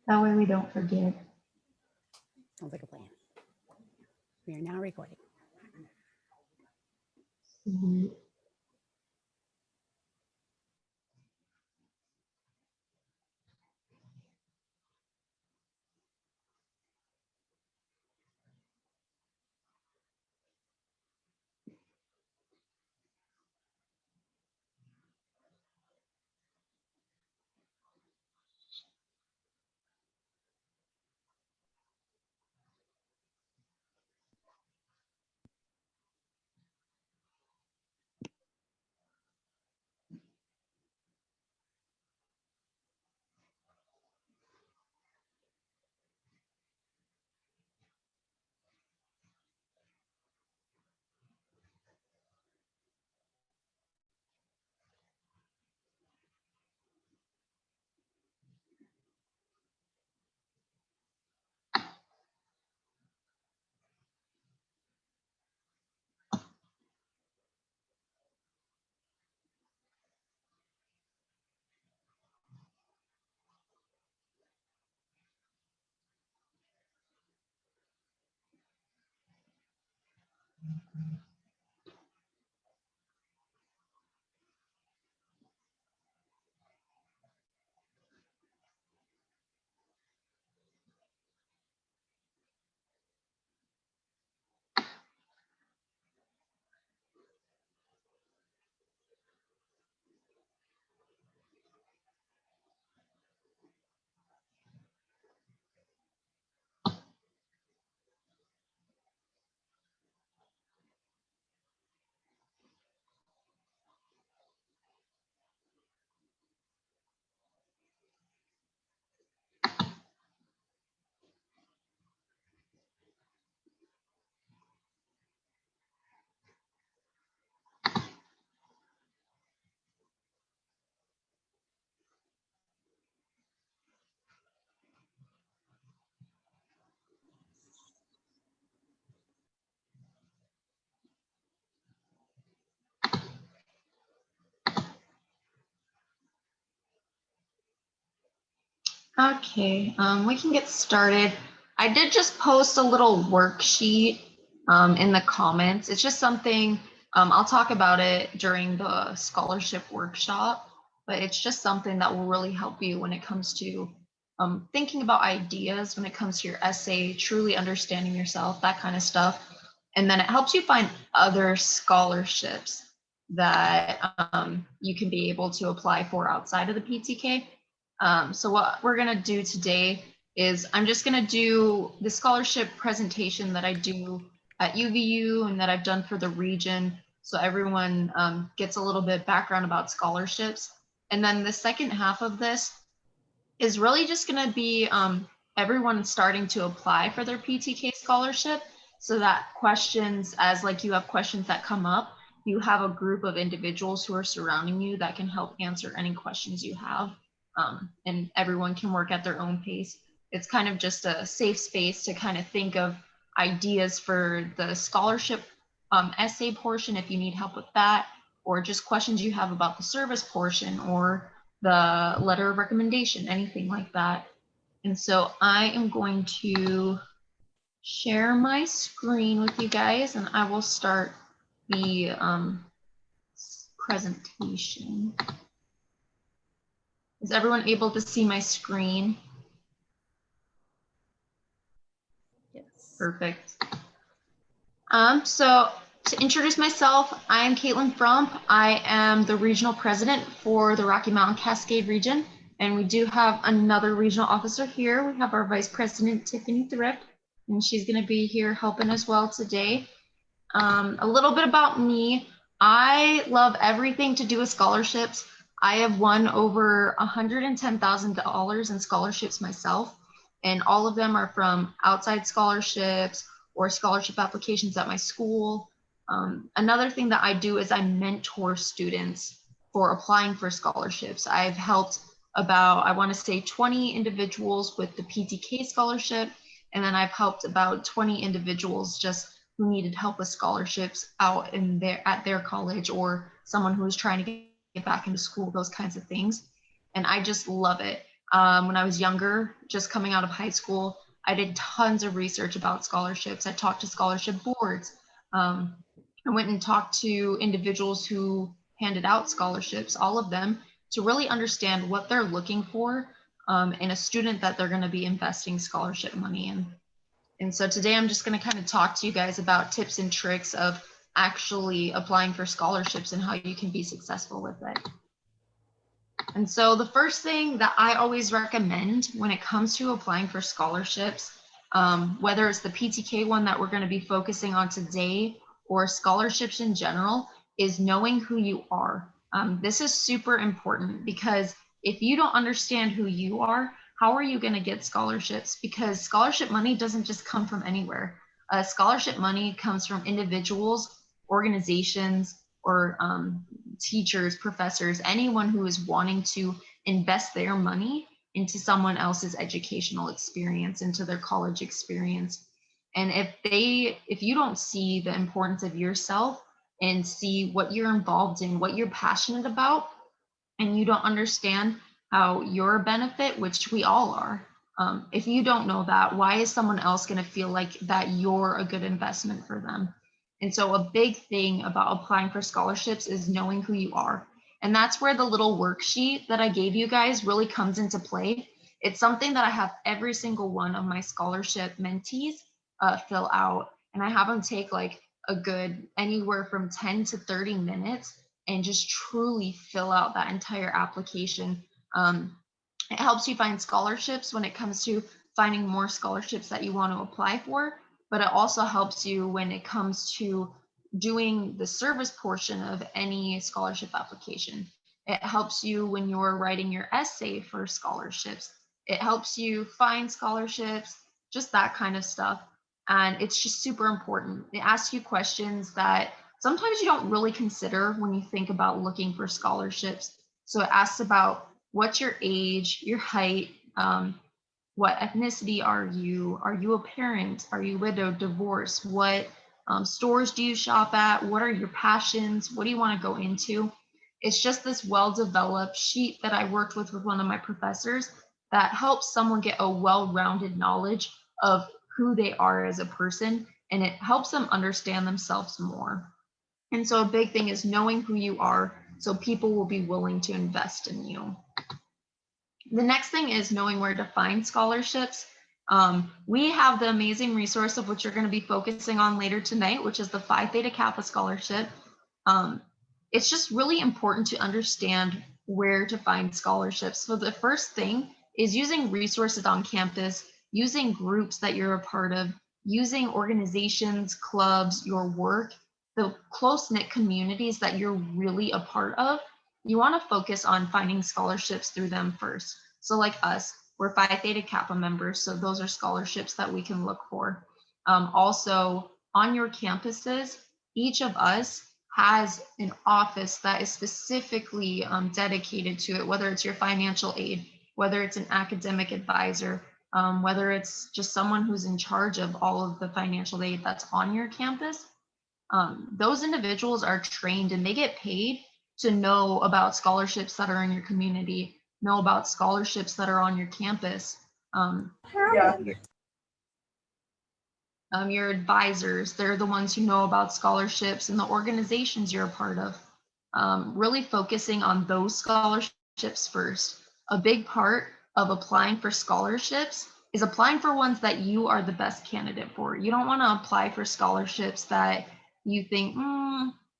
That way we don't forget. Sounds like a plan. We are now recording. Sweet. Okay, we can get started. I did just post a little worksheet in the comments. It's just something, I'll talk about it during the scholarship workshop, but it's just something that will really help you when it comes to thinking about ideas, when it comes to your essay, truly understanding yourself, that kind of stuff. And then it helps you find other scholarships that you can be able to apply for outside of the PTK. So what we're gonna do today is I'm just gonna do the scholarship presentation that I do at UVU and that I've done for the region, so everyone gets a little bit background about scholarships. And then the second half of this is really just gonna be everyone starting to apply for their PTK scholarship, so that questions, as like you have questions that come up, you have a group of individuals who are surrounding you that can help answer any questions you have. And everyone can work at their own pace. It's kind of just a safe space to kind of think of ideas for the scholarship essay portion if you need help with that, or just questions you have about the service portion or the letter of recommendation, anything like that. And so I am going to share my screen with you guys, and I will start the presentation. Is everyone able to see my screen? Yes. Perfect. So to introduce myself, I'm Caitlin Frump. I am the regional president for the Rocky Mountain-Cascade region, and we do have another regional officer here. We have our vice president, Tiffany Thrift, and she's going to be here helping as well today. A little bit about me. I love everything to do with scholarships. I have won over $110,000 in scholarships myself, and all of them are from outside scholarships or scholarship applications at my school. Another thing that I do is I mentor students for applying for scholarships. I've helped about, I want to say 20 individuals with the PTK scholarship, and then I've helped about 20 individuals just who needed help with scholarships out in at their college, or someone who was trying to get back into school, those kinds of things. And I just love it. When I was younger, just coming out of high school, I did tons of research about scholarships. I talked to scholarship boards. I went and talked to individuals who handed out scholarships, all of them, to really understand what they're looking for in a student that they're going to be investing scholarship money in. And so today I'm just going to kind of talk to you guys about tips and tricks of actually applying for scholarships and how you can be successful with it. And so the first thing that I always recommend when it comes to applying for scholarships, whether it's the PTK one that we're going to be focusing on today or scholarships in general, is knowing who you are. This is super important because if you don't understand who you are, how are you going to get scholarships? Because scholarship money doesn't just come from anywhere. Scholarship money comes from individuals, organizations, or teachers, professors, anyone who is wanting to invest their money into someone else's educational experience, into their college experience. And if you don't see the importance of yourself and see what you're involved in, what you're passionate about, and you don't understand how you're a benefit, which we all are, if you don't know that, why is someone else going to feel like that you're a good investment for them? And so a big thing about applying for scholarships is knowing who you are. And that's where the little worksheet that I gave you guys really comes into play. It's something that I have every single one of my scholarship mentees fill out. And I have them take like a good anywhere from 10 to 30 minutes and just truly fill out that entire application. It helps you find scholarships when it comes to finding more scholarships that you want to apply for, but it also helps you when it comes to doing the service portion of any scholarship application. It helps you when you're writing your essay for scholarships. It helps you find scholarships, just that kind of stuff. And it's just super important. It asks you questions that sometimes you don't really consider when you think about looking for scholarships. So it asks about what's your age, your height, what ethnicity are you? Are you a parent? Are you widowed, divorced? What stores do you shop at? What are your passions? What do you want to go into? It's just this well-developed sheet that I worked with one of my professors that helps someone get a well-rounded knowledge of who they are as a person, and it helps them understand themselves more. And so a big thing is knowing who you are so people will be willing to invest in you. The next thing is knowing where to find scholarships. We have the amazing resource of which you're going to be focusing on later tonight, which is the Phi Theta Kappa Scholarship. It's just really important to understand where to find scholarships. So the first thing is using resources on campus, using groups that you're a part of, using organizations, clubs, your work, the close-knit communities that you're really a part of. You want to focus on finding scholarships through them first. So like us, we're Phi Theta Kappa members, so those are scholarships that we can look for. Also, on your campuses, each of us has an office that is specifically dedicated to it, whether it's your financial aid, whether it's an academic advisor, whether it's just someone who's in charge of all of the financial aid that's on your campus. Those individuals are trained and they get paid to know about scholarships that are in your community, know about scholarships that are on your campus. Your advisors, they're the ones who know about scholarships and the organizations you're a part of. Really focusing on those scholarships first. A big part of applying for scholarships is applying for ones that you are the best candidate for. You don't want to apply for scholarships that you think,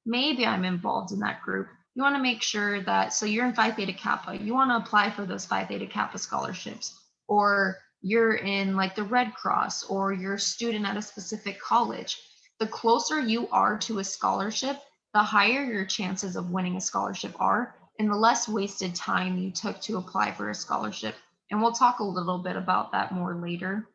maybe I'm involved in that group. You want to make sure that, so you're in Phi Theta Kappa, you want to apply for those Phi Theta Kappa scholarships, or you're in like the Red Cross, or you're a student at a specific college. The closer you are to a scholarship, the higher your chances of winning a scholarship are, and the less wasted time you took to apply for a scholarship. And we'll talk a little bit about that more later.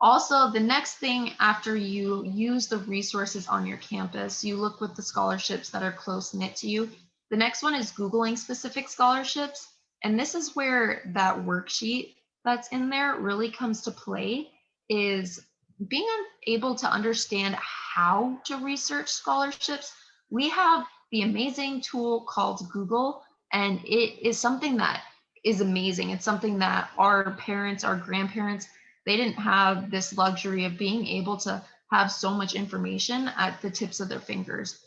Also, the next thing after you use the resources on your campus, you look with the scholarships that are close knit to you. The next one is Googling specific scholarships. And this is where that worksheet that's in there really comes to play, is being able to understand how to research scholarships. We have the amazing tool called Google, and it is something that is amazing. It's something that our parents, our grandparents, they didn't have this luxury of being able to have so much information at the tips of their fingers.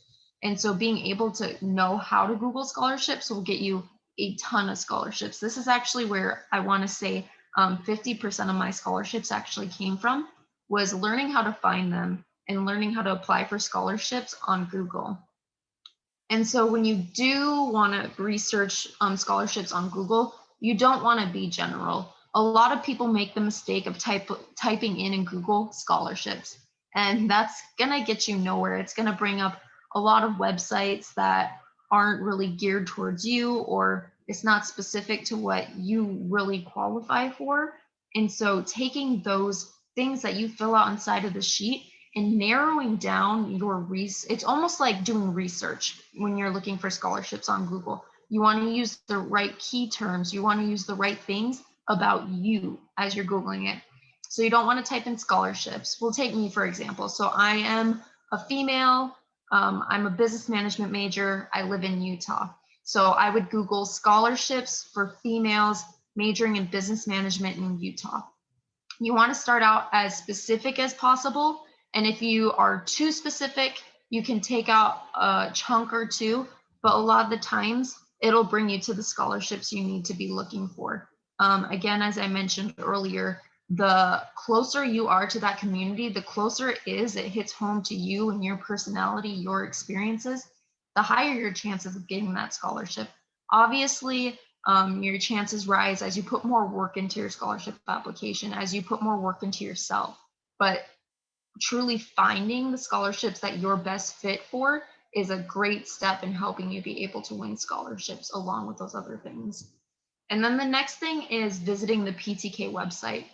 And so being able to know how to Google scholarships will get you a ton of scholarships. This is actually where I want to say 50% of my scholarships actually came from, was learning how to find them and learning how to apply for scholarships on Google. And so when you do want to research scholarships on Google, you don't want to be general. A lot of people make the mistake of typing in Google scholarships, and that's going to get you nowhere. It's going to bring up a lot of websites that aren't really geared towards you, or it's not specific to what you really qualify for. And so taking those things that you fill out inside of the sheet and narrowing down your it's almost like doing research when you're looking for scholarships on Google. You want to use the right key terms. You want to use the right things about you as you're Googling it. So you don't want to type in scholarships. We'll take me, for example. So I am a female. I'm a business management major. I live in Utah. So I would Google scholarships for females majoring in business management in Utah. You want to start out as specific as possible. And if you are too specific, you can take out a chunk or two, but a lot of the times it'll bring you to the scholarships you need to be looking for. Again, as I mentioned earlier, the closer you are to that community, the closer it hits home to you and your personality, your experiences, the higher your chances of getting that scholarship. Obviously, your chances rise as you put more work into your scholarship application, as you put more work into yourself. But truly finding the scholarships that you're best fit for is a great step in helping you be able to win scholarships along with those other things. And then the next thing is visiting the PTK website.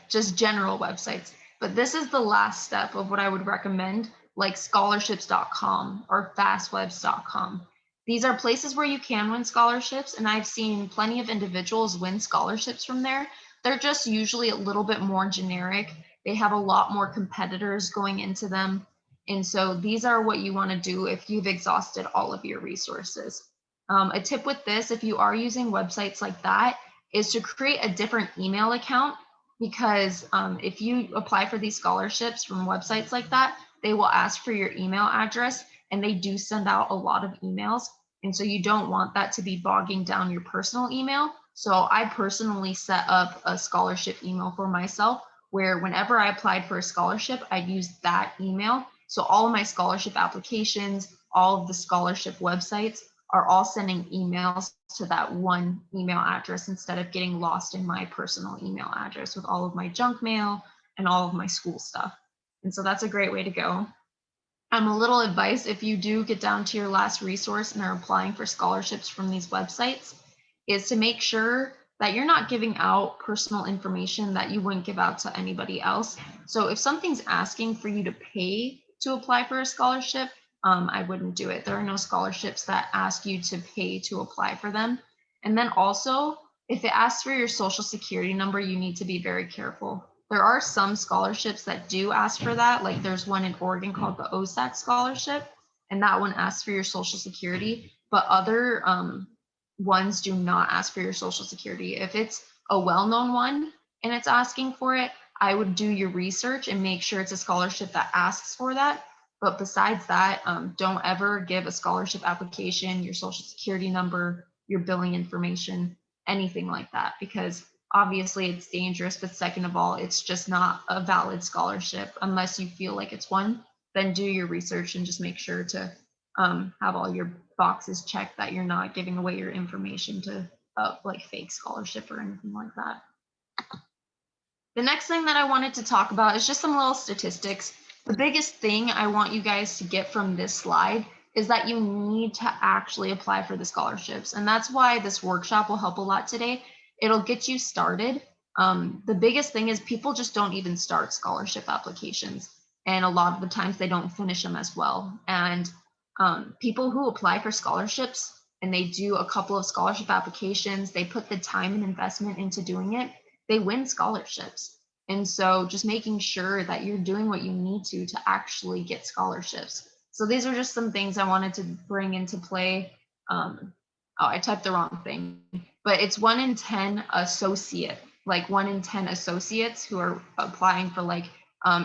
Just general websites. But this is the last step of what I would recommend, like scholarships.com or fastwebs.com. These are places where you can win scholarships, and I've seen plenty of individuals win scholarships from there. They're just usually a little bit more generic. They have a lot more competitors going into them. And so these are what you want to do if you've exhausted all of your resources. A tip with this, if you are using websites like that, is to create a different email account, because if you apply for these scholarships from websites like that, they will ask for your email address, and they do send out a lot of emails. And so you don't want that to be bogging down your personal email. So I personally set up a scholarship email for myself, where whenever I applied for a scholarship, I'd use that email. So all of my scholarship applications, all of the scholarship websites are all sending emails to that one email address instead of getting lost in my personal email address with all of my junk mail and all of my school stuff. And so that's a great way to go. A little advice, if you do get down to your last resource and are applying for scholarships from these websites, is to make sure that you're not giving out personal information that you wouldn't give out to anybody else. So if something's asking for you to pay to apply for a scholarship, I wouldn't do it. There are no scholarships that ask you to pay to apply for them. And then also, if it asks for your social security number, you need to be very careful. There are some scholarships that do ask for that. Like there's one in Oregon called the OSAC scholarship, and that one asks for your social security, but other ones do not ask for your social security. If it's a well-known one and it's asking for it, I would do your research and make sure it's a scholarship that asks for that. But besides that, don't ever give a scholarship application your social security number, your billing information, anything like that, because obviously it's dangerous. But second of all, it's just not a valid scholarship unless you feel like it's one. Then do your research and just make sure to have all your boxes checked that you're not giving away your information to like fake scholarship or anything like that. The next thing that I wanted to talk about is just some little statistics. The biggest thing I want you guys to get from this slide is that you need to actually apply for the scholarships. And that's why this workshop will help a lot today. It'll get you started. The biggest thing is people just don't even start scholarship applications. And a lot of the times they don't finish them as well. And people who apply for scholarships and they do a couple of scholarship applications, they put the time and investment into doing it, they win scholarships. And so just making sure that you're doing what you need to actually get scholarships. So these are just some things I wanted to bring into play. Oh, I typed the wrong thing. but it's 1 in 10 associate, like 1 in 10 associates who are applying for like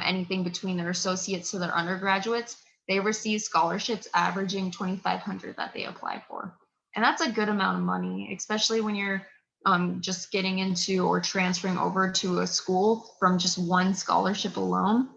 anything between their associates to their undergraduates. They receive scholarships averaging 2,500 that they apply for. And that's a good amount of money, especially when you're just getting into or transferring over to a school from just one scholarship alone.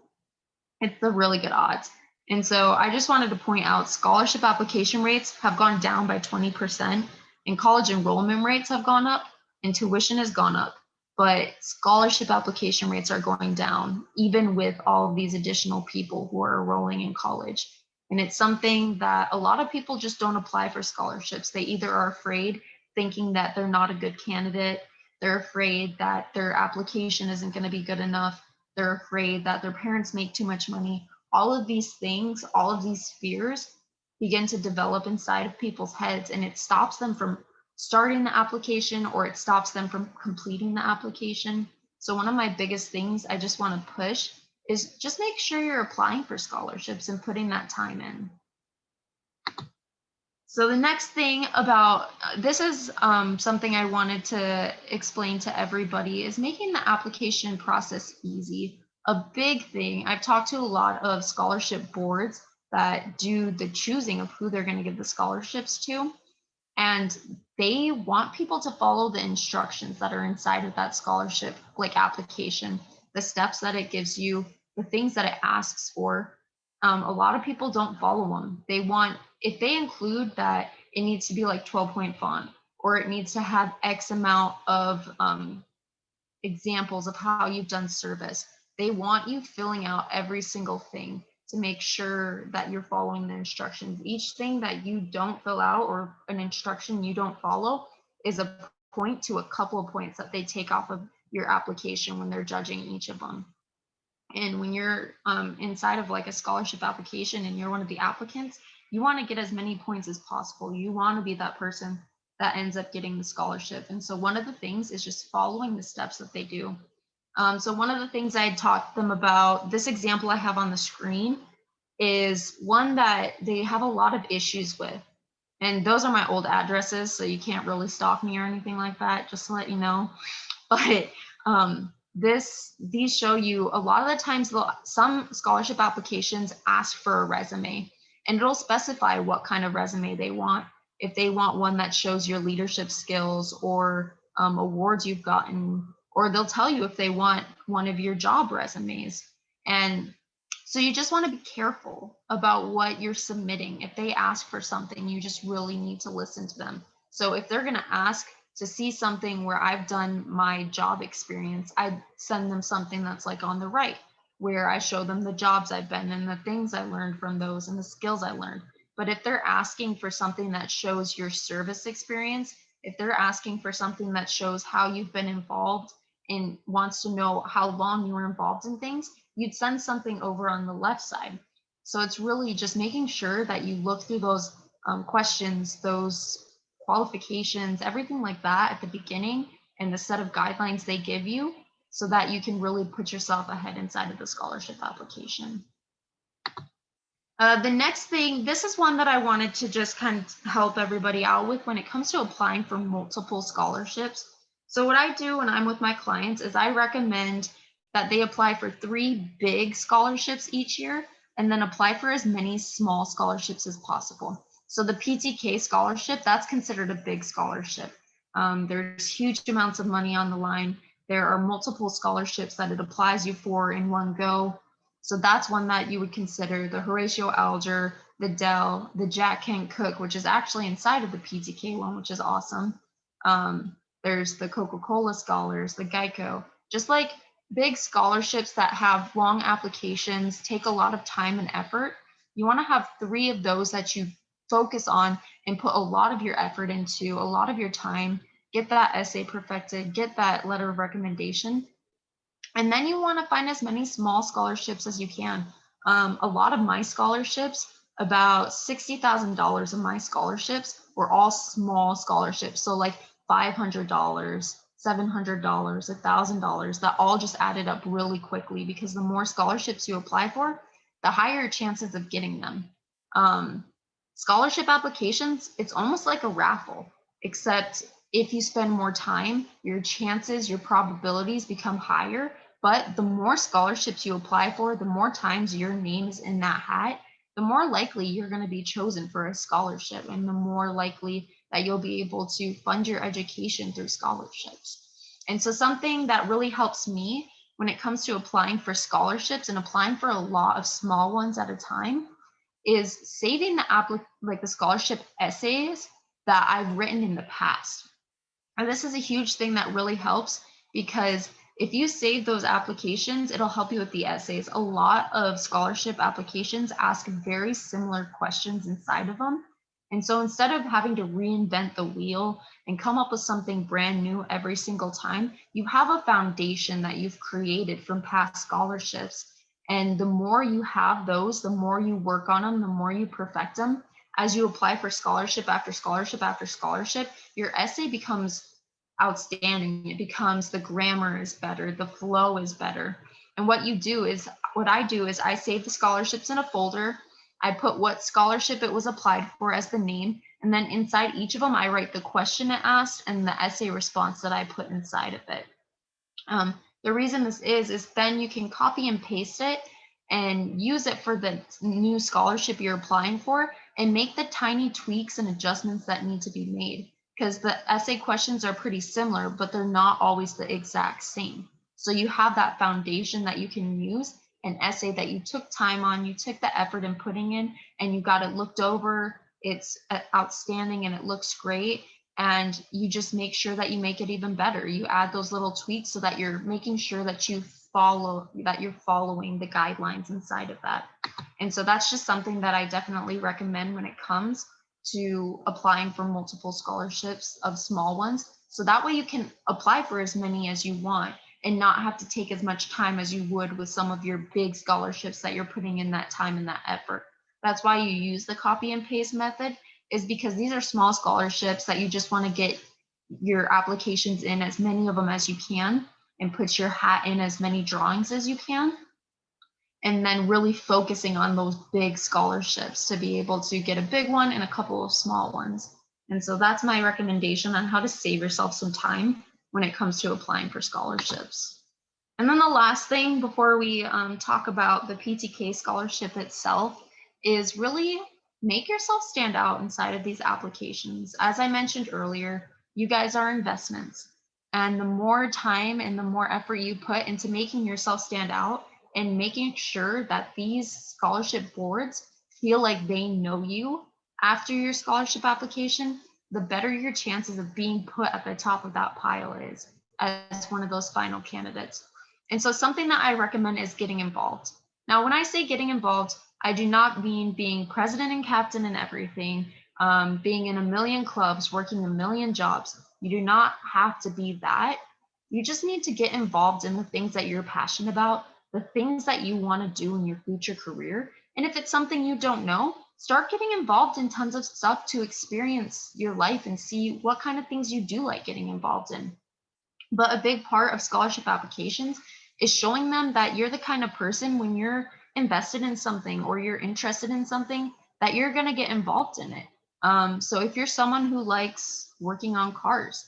It's a really good odds. And so I just wanted to point out scholarship application rates have gone down by 20%, and college enrollment rates have gone up, and tuition has gone up. But scholarship application rates are going down, even with all of these additional people who are enrolling in college. And it's something that a lot of people just don't apply for scholarships. They either are afraid, thinking that they're not a good candidate, they're afraid that their application isn't going to be good enough, they're afraid that their parents make too much money. All of these things, all of these fears begin to develop inside of people's heads, and it stops them from starting the application, or it stops them from completing the application. So one of my biggest things I just want to push is just make sure you're applying for scholarships and putting that time in. So the next thing about this is something I wanted to explain to everybody is making the application process easy. A big thing, I've talked to a lot of scholarship boards that do the choosing of who they're going to give the scholarships to. And they want people to follow the instructions that are inside of that scholarship, like application, the steps that it gives you, the things that it asks for. A lot of people don't follow them. They want, if they include that it needs to be like 12-point font, or it needs to have X amount of examples of how you've done service, they want you filling out every single thing to make sure that you're following the instructions. Each thing that you don't fill out or an instruction you don't follow is a point to a couple of points that they take off of your application when they're judging each of them. And when you're inside of like a scholarship application and you're one of the applicants, you want to get as many points as possible. You want to be that person that ends up getting the scholarship. And so one of the things is just following the steps that they do. So one of the things I had talked to them about, this example I have on the screen is one that they have a lot of issues with. And those are my old addresses, so you can't really stalk me or anything like that, just to let you know. But these show you a lot of the times some scholarship applications ask for a resume, and it'll specify what kind of resume they want. If they want one that shows your leadership skills or awards you've gotten, or they'll tell you if they want one of your job resumes. And so you just want to be careful about what you're submitting. If they ask for something, you just really need to listen to them. So if they're going to ask to see something where I've done my job experience, I send them something that's like on the right, where I show them the jobs I've been and the things I learned from those and the skills I learned. But if they're asking for something that shows your service experience, if they're asking for something that shows how you've been involved and wants to know how long you were involved in things, you'd send something over on the left side. So it's really just making sure that you look through those questions, those qualifications, everything like that at the beginning, and the set of guidelines they give you, so that you can really put yourself ahead inside of the scholarship application. The next thing, this is one that I wanted to just kind of help everybody out with when it comes to applying for multiple scholarships. So what I do when I'm with my clients is I recommend that they apply for 3 big scholarships each year, and then apply for as many small scholarships as possible. So the PTK scholarship, that's considered a big scholarship. There's huge amounts of money on the line. There are multiple scholarships that it applies you for in one go. So that's one that you would consider. The Horatio Alger, the Dell, the Jack Kent Cooke, which is actually inside of the PTK one, which is awesome. There's the Coca-Cola Scholars, the Geico, just like big scholarships that have long applications, take a lot of time and effort. You want to have 3 of those that you focus on and put a lot of your effort into, a lot of your time, get that essay perfected, get that letter of recommendation. And then you want to find as many small scholarships as you can. A lot of my scholarships, about $60,000 of my scholarships were all small scholarships. So like $500, $700, $1,000, that all just added up really quickly, because the more scholarships you apply for, the higher chances of getting them. Scholarship applications, it's almost like a raffle, except if you spend more time, your chances, your probabilities become higher. But the more scholarships you apply for, the more times your name is in that hat, the more likely you're going to be chosen for a scholarship, and the more likely that you'll be able to fund your education through scholarships. And so something that really helps me when it comes to applying for scholarships and applying for a lot of small ones at a time is saving the scholarship essays that I've written in the past. And this is a huge thing that really helps, because if you save those applications, it'll help you with the essays. A lot of scholarship applications ask very similar questions inside of them. And so instead of having to reinvent the wheel and come up with something brand new every single time, you have a foundation that you've created from past scholarships. And the more you have those, the more you work on them, the more you perfect them. As you apply for scholarship after scholarship after scholarship, your essay becomes outstanding. It becomes, the grammar is better, the flow is better. And what I do is I save the scholarships in a folder. I put what scholarship it was applied for as the name. And then inside each of them, I write the question it asked and the essay response that I put inside of it. The reason this is then you can copy and paste it and use it for the new scholarship you're applying for, and make the tiny tweaks and adjustments that need to be made, because the essay questions are pretty similar, but they're not always the exact same. So you have that foundation that you can use, an essay that you took time on, you took the effort in putting in, and you got it looked over, it's outstanding and it looks great. And you just make sure that you make it even better. You add those little tweaks so that you're making sure that you're following the guidelines inside of that. And so that's just something that I definitely recommend when it comes to applying for multiple scholarships of small ones. So that way you can apply for as many as you want and not have to take as much time as you would with some of your big scholarships that you're putting in that time and that effort. That's why you use the copy and paste method, is because these are small scholarships that you just want to get your applications in, as many of them as you can, and put your hat in as many drawings as you can. And then really focusing on those big scholarships to be able to get a big one and a couple of small ones. And so that's my recommendation on how to save yourself some time when it comes to applying for scholarships. And then the last thing before we talk about the PTK scholarship itself is really make yourself stand out inside of these applications. As I mentioned earlier, you guys are investments. And the more time and the more effort you put into making yourself stand out and making sure that these scholarship boards feel like they know you after your scholarship application, the better your chances of being put at the top of that pile is as one of those final candidates. And so something that I recommend is getting involved. Now, when I say getting involved, I do not mean being president and captain and everything, being in a million clubs, working a million jobs. You do not have to be that. You just need to get involved in the things that you're passionate about, the things that you want to do in your future career. And if it's something you don't know, start getting involved in tons of stuff to experience your life and see what kind of things you do like getting involved in. But a big part of scholarship applications is showing them that you're the kind of person, when you're invested in something or you're interested in something, that you're going to get involved in it. So if you're someone who likes working on cars,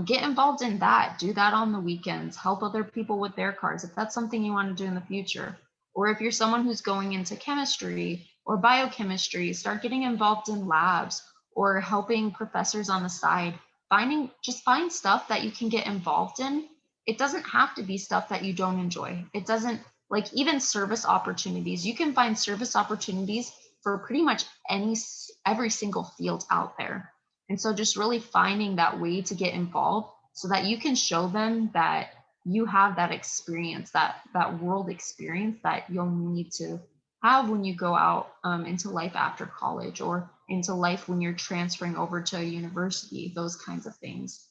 get involved in that. Do that on the weekends. Help other people with their cars if that's something you want to do in the future. Or if you're someone who's going into chemistry or biochemistry, start getting involved in labs or helping professors on the side. Find stuff that you can get involved in. It doesn't have to be stuff that you don't enjoy. It doesn't, like, even service opportunities. You can find service opportunities for pretty much every single field out there. And so just really finding that way to get involved so that you can show them that you have that experience, that world experience that you'll need to have when you go out into life after college, or into life when you're transferring over to a university, those kinds of things.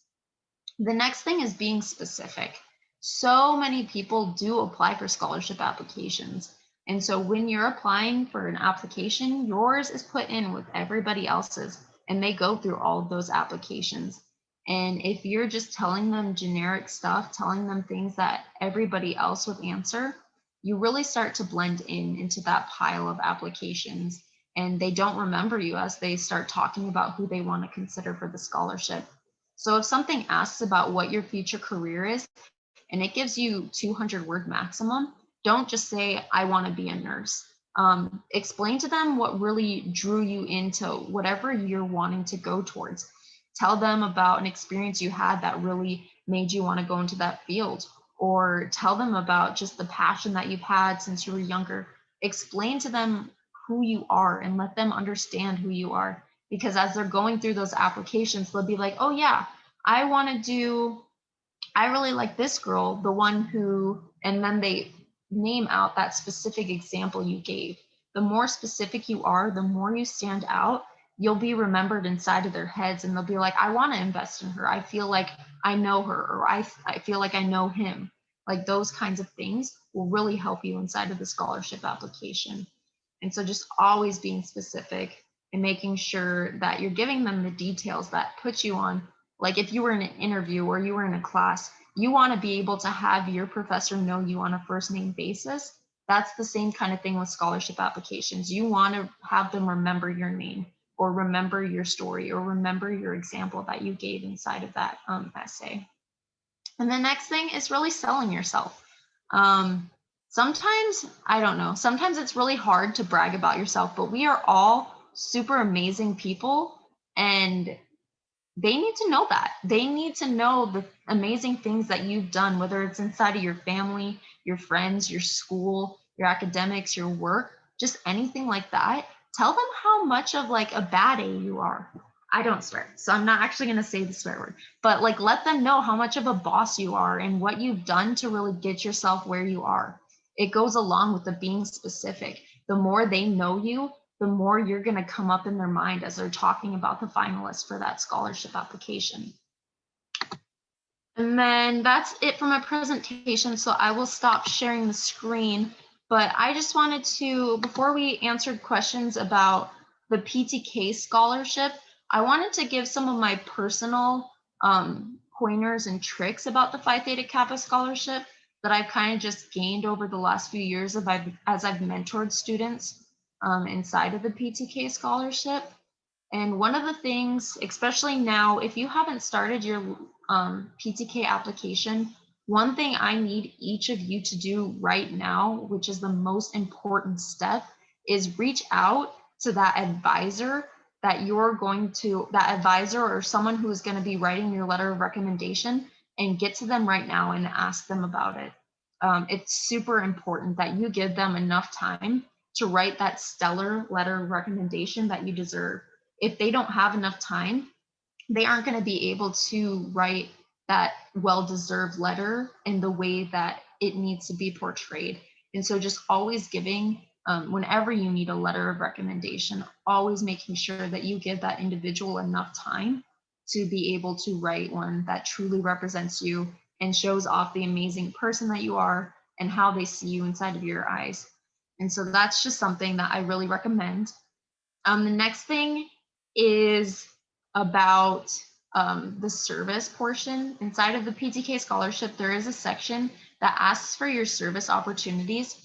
The next thing is being specific. So many people do apply for scholarship applications. And so when you're applying for an application, yours is put in with everybody else's, and they go through all of those applications. And if you're just telling them generic stuff, telling them things that everybody else would answer, you really start to blend into that pile of applications, and they don't remember you as they start talking about who they want to consider for the scholarship. So if something asks about what your future career is and it gives you 200-word maximum, don't just say, I want to be a nurse. Explain to them what really drew you into whatever you're wanting to go towards. Tell them about an experience you had that really made you want to go into that field, or tell them about just the passion that you've had since you were younger. Explain to them who you are and let them understand who you are. Because as they're going through those applications, they'll be like, oh yeah, I want to do, I really like this girl, the one who, and then they name out that specific example you gave. The more specific you are, the more you stand out, you'll be remembered inside of their heads, and they'll be like, I want to invest in her. I feel like I know her, or I feel like I know him. Like those kinds of things will really help you inside of the scholarship application. And so just always being specific and making sure that you're giving them the details that put you on. Like if you were in an interview or you were in a class, you want to be able to have your professor know you on a first name basis. That's the same kind of thing with scholarship applications. You want to have them remember your name or remember your story or remember your example that you gave inside of that essay. And the next thing is really selling yourself. Sometimes, I don't know, sometimes it's really hard to brag about yourself, but we are all super amazing people, and they need to know that. They need to know the amazing things that you've done, whether it's inside of your family, your friends, your school, your academics, your work, just anything like that. Tell them how much of like a bad A you are. I don't swear, so I'm not actually going to say the swear word, but like let them know how much of a boss you are and what you've done to really get yourself where you are. It goes along with the being specific. The more they know you, the more you're going to come up in their mind as they're talking about the finalists for that scholarship application. And then that's it for my presentation. So I will stop sharing the screen, but I just wanted to, before we answered questions about the PTK scholarship, I wanted to give some of my personal pointers and tricks about the Phi Theta Kappa scholarship that I've kind of just gained over the last few years as I've mentored students inside of the PTK scholarship. And one of the things, especially now, if you haven't started your PTK application, one thing I need each of you to do right now, which is the most important step, is reach out to that advisor that that advisor or someone who is going to be writing your letter of recommendation, and get to them right now and ask them about it. It's super important that you give them enough time to write that stellar letter of recommendation that you deserve. If they don't have enough time, they aren't going to be able to write that well-deserved letter in the way that it needs to be portrayed. And so just always giving, whenever you need a letter of recommendation, always making sure that you give that individual enough time to be able to write one that truly represents you and shows off the amazing person that you are and how they see you inside of your eyes. And so that's just something that I really recommend. The next thing is about the service portion. Inside of the PTK scholarship, there is a section that asks for your service opportunities.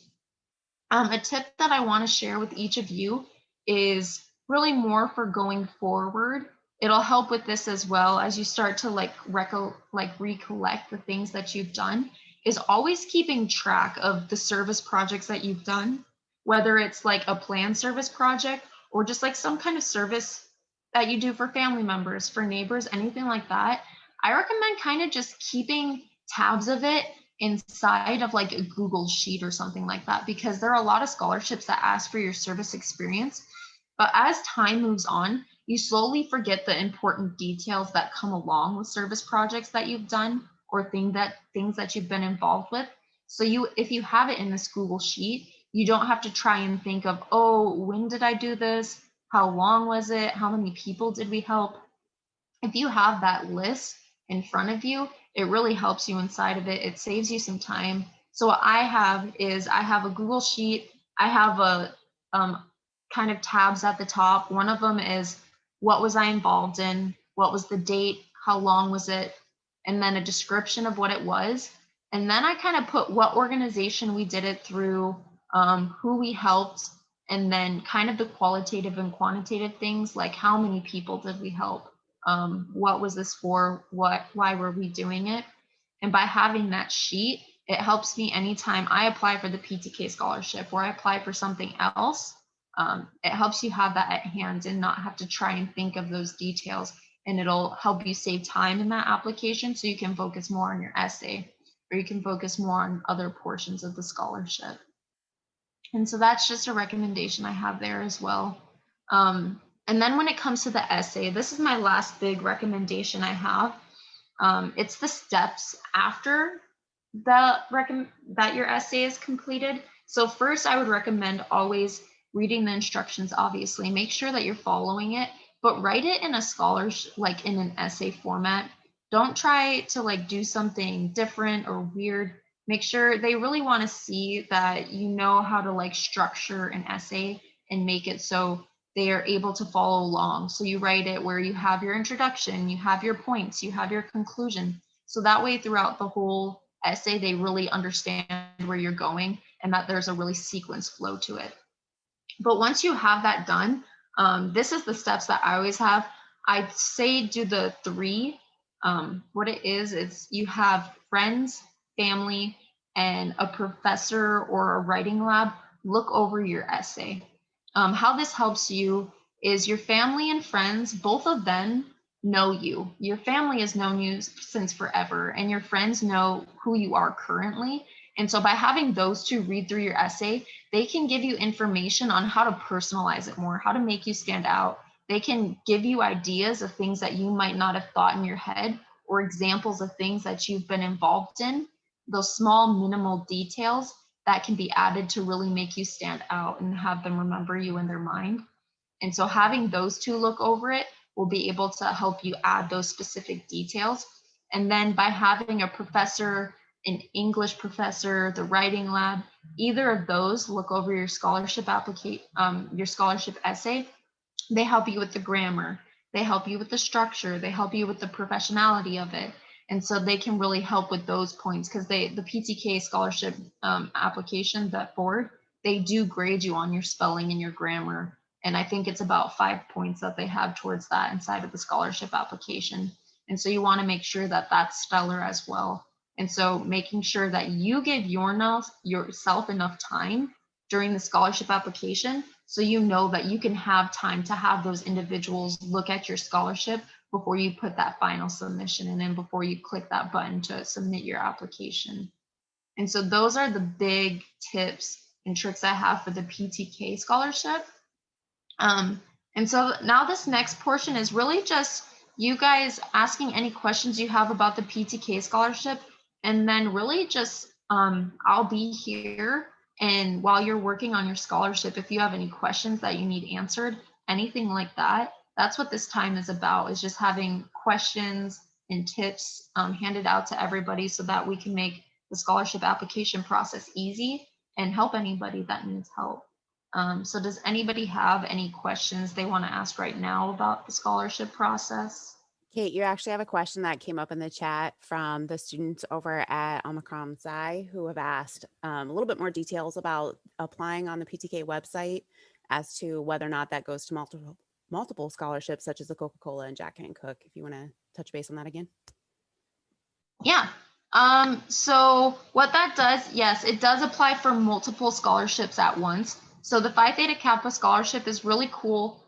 A tip that I want to share with each of you is really more for going forward. It'll help with this as well as you start to recollect the things that you've done, is always keeping track of the service projects that you've done, whether it's like a planned service project or just like some kind of service that you do for family members, for neighbors, anything like that. I recommend kind of just keeping tabs of it inside of like a Google sheet or something like that, because there are a lot of scholarships that ask for your service experience. But as time moves on, you slowly forget the important details that come along with service projects that you've done or things that you've been involved with. So if you have it in this Google sheet, you don't have to try and think of, oh, when did I do this? How long was it? How many people did we help? If you have that list in front of you, it really helps you inside of it. It saves you some time. So what I have is I have a Google sheet. I have a kind of tabs at the top. One of them is what was I involved in? What was the date? How long was it? And then a description of what it was. And then I kind of put what organization we did it through, who we helped, and then kind of the qualitative and quantitative things like how many people did we help? what was this for? Why were we doing it? And by having that sheet, it helps me anytime I apply for the PTK scholarship or I apply for something else. It helps you have that at hand and not have to try and think of those details. And it'll help you save time in that application so you can focus more on your essay or you can focus more on other portions of the scholarship. And so that's just a recommendation I have there as well. And then when it comes to the essay, this is my last big recommendation I have. It's the steps after that your essay is completed. So first, I would recommend always reading the instructions. Obviously, make sure that you're following it, but write it in a like in an essay format. Don't try to like do something different or weird. Make sure they really want to see that you know how to like structure an essay and make it so they are able to follow along. So you write it where you have your introduction, you have your points, you have your conclusion. So that way throughout the whole essay, they really understand where you're going and that there's a really sequence flow to it. But once you have that done, this is the steps that I always have. I'd say do the 3. What it is you have friends, family, and a professor or a writing lab look over your essay. How this helps you is your family and friends, both of them know you. Your family has known you since forever, and your friends know who you are currently. And so by having those two read through your essay, they can give you information on how to personalize it more, how to make you stand out. They can give you ideas of things that you might not have thought in your head or examples of things that you've been involved in, those small minimal details that can be added to really make you stand out and have them remember you in their mind. And so having those two look over it will be able to help you add those specific details. And then by having a professor, an English professor, the writing lab, either of those look over your scholarship your scholarship essay, they help you with the grammar, they help you with the structure, they help you with the professionality of it. And so they can really help with those points because the PTK scholarship application, that board, they do grade you on your spelling and your grammar. And I think it's about 5 points that they have towards that inside of the scholarship application. And so you want to make sure that that's stellar as well. And so making sure that you give yourself enough time during the scholarship application so you know that you can have time to have those individuals look at your scholarship before you put that final submission in and before you click that button to submit your application. And so those are the big tips and tricks I have for the PTK scholarship. And so now this next portion is really just you guys asking any questions you have about the PTK scholarship, and then really just I'll be here. And while you're working on your scholarship, if you have any questions that you need answered, anything like that, that's what this time is about, is just having questions and tips handed out to everybody so that we can make the scholarship application process easy and help anybody that needs help. So does anybody have any questions they want to ask right now about the scholarship process? Kate, you actually have a question that came up in the chat from the students over at Omicron Psi who have asked a little bit more details about applying on the PTK website as to whether or not that goes to multiple scholarships, such as the Coca-Cola and Jack and Cook. If you want to touch base on that again. Yeah. So what that does, yes, it does apply for multiple scholarships at once. So the Phi Theta Kappa scholarship is really cool.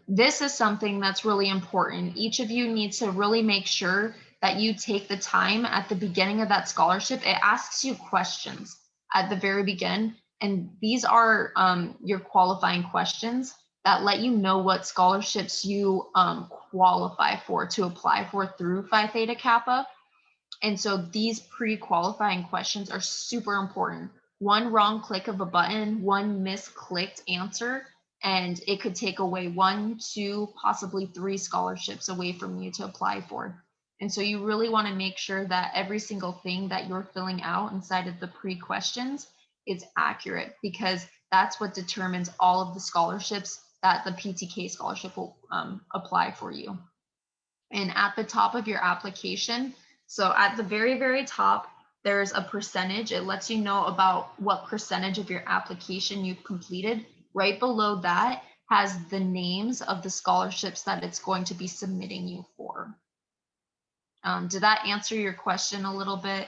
This is something that's really important. Each of you needs to really make sure that you take the time at the beginning of that scholarship. It asks you questions at the very beginning, and these are your qualifying questions that let you know what scholarships you qualify for to apply for through Phi Theta Kappa. And so these pre-qualifying questions are super important. One wrong click of a button, one misclicked answer, and it could take away 1, 2, possibly 3 scholarships away from you to apply for. And so you really want to make sure that every single thing that you're filling out inside of the pre-questions is accurate, because that's what determines all of the scholarships that the PTK scholarship will apply for you. And at the top of your application, so at the very, very top, there's a percentage. It lets you know about what percentage of your application you've completed. Right below that, has the names of the scholarships that it's going to be submitting you for. Did that answer your question a little bit?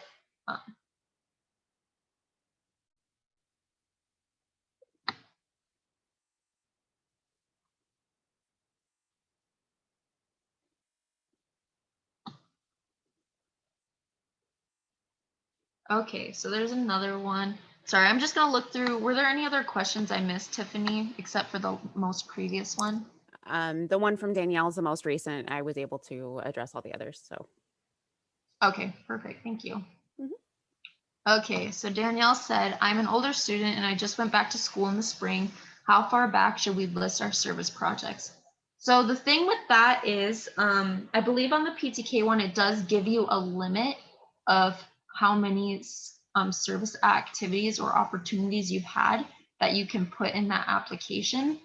Okay, so there's another one. Sorry, I'm just gonna look through. Were there any other questions I missed, Tiffany, except for the most previous one? The one from Danielle is the most recent. I was able to address all the others. So, Okay, perfect. Thank you. Mhm. Okay, so Danielle said, I'm an older student and I just went back to school in the spring. How far back should we list our service projects? So the thing with that is, I believe on the PTK one, it does give you a limit of how many service activities or opportunities you've had that you can put in that application.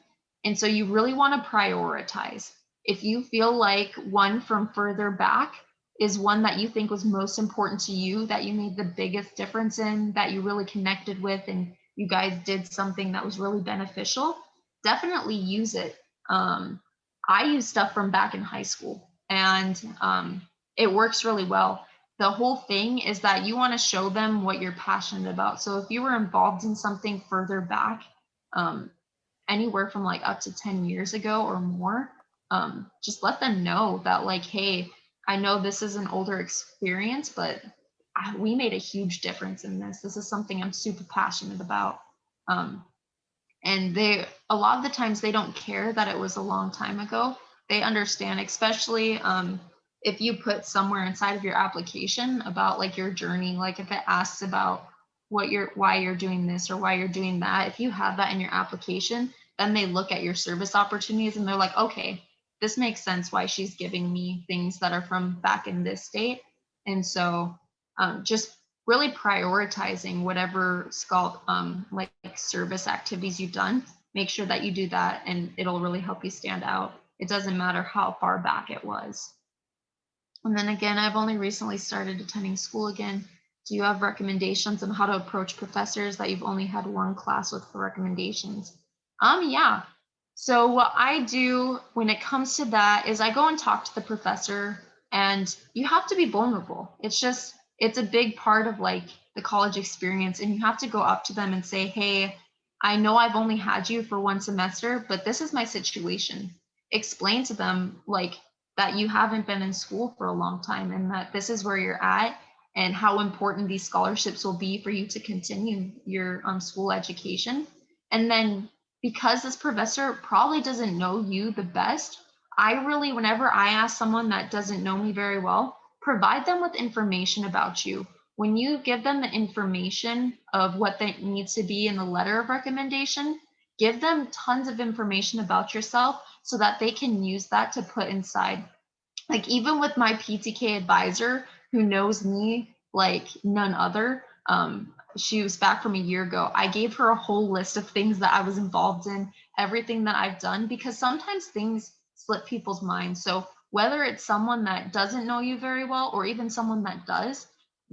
And so you really want to prioritize. If you feel like one from further back is one that you think was most important to you, that you made the biggest difference in, that you really connected with, and you guys did something that was really beneficial, definitely use it. I use stuff from back in high school, and it works really well. The whole thing is that you want to show them what you're passionate about. So if you were involved in something further back, um, anywhere from like up to 10 years ago or more, just let them know that, like, hey, I know this is an older experience, but we made a huge difference in this. This is something I'm super passionate about. Um, and a lot of the times they don't care that it was a long time ago. They understand, especially if you put somewhere inside of your application about like your journey, like if it asks about why you're doing this or why you're doing that, if you have that in your application, then they look at your service opportunities and they're like, okay, this makes sense why she's giving me things that are from back in this state. And so just really prioritizing whatever like service activities you've done. Make sure that you do that, and it'll really help you stand out. It doesn't matter how far back it was. And then again, I've only recently started attending school again. Do you have recommendations on how to approach professors that you've only had one class with for recommendations? Yeah. So what I do when it comes to that is I go and talk to the professor, and you have to be vulnerable. It's a big part of like the college experience, and you have to go up to them and say, hey, I know I've only had you for one semester, but this is my situation. Explain to them like that you haven't been in school for a long time and that this is where you're at and how important these scholarships will be for you to continue your school education. And then because this professor probably doesn't know you the best, I really, whenever I ask someone that doesn't know me very well, provide them with information about you. When you give them the information of what that needs to be in the letter of recommendation, give them tons of information about yourself so that they can use that to put inside. Like even with my PTK advisor who knows me like none other, she was back from a year ago. I gave her a whole list of things that I was involved in, everything that I've done, because sometimes things slip people's minds. So whether it's someone that doesn't know you very well or even someone that does,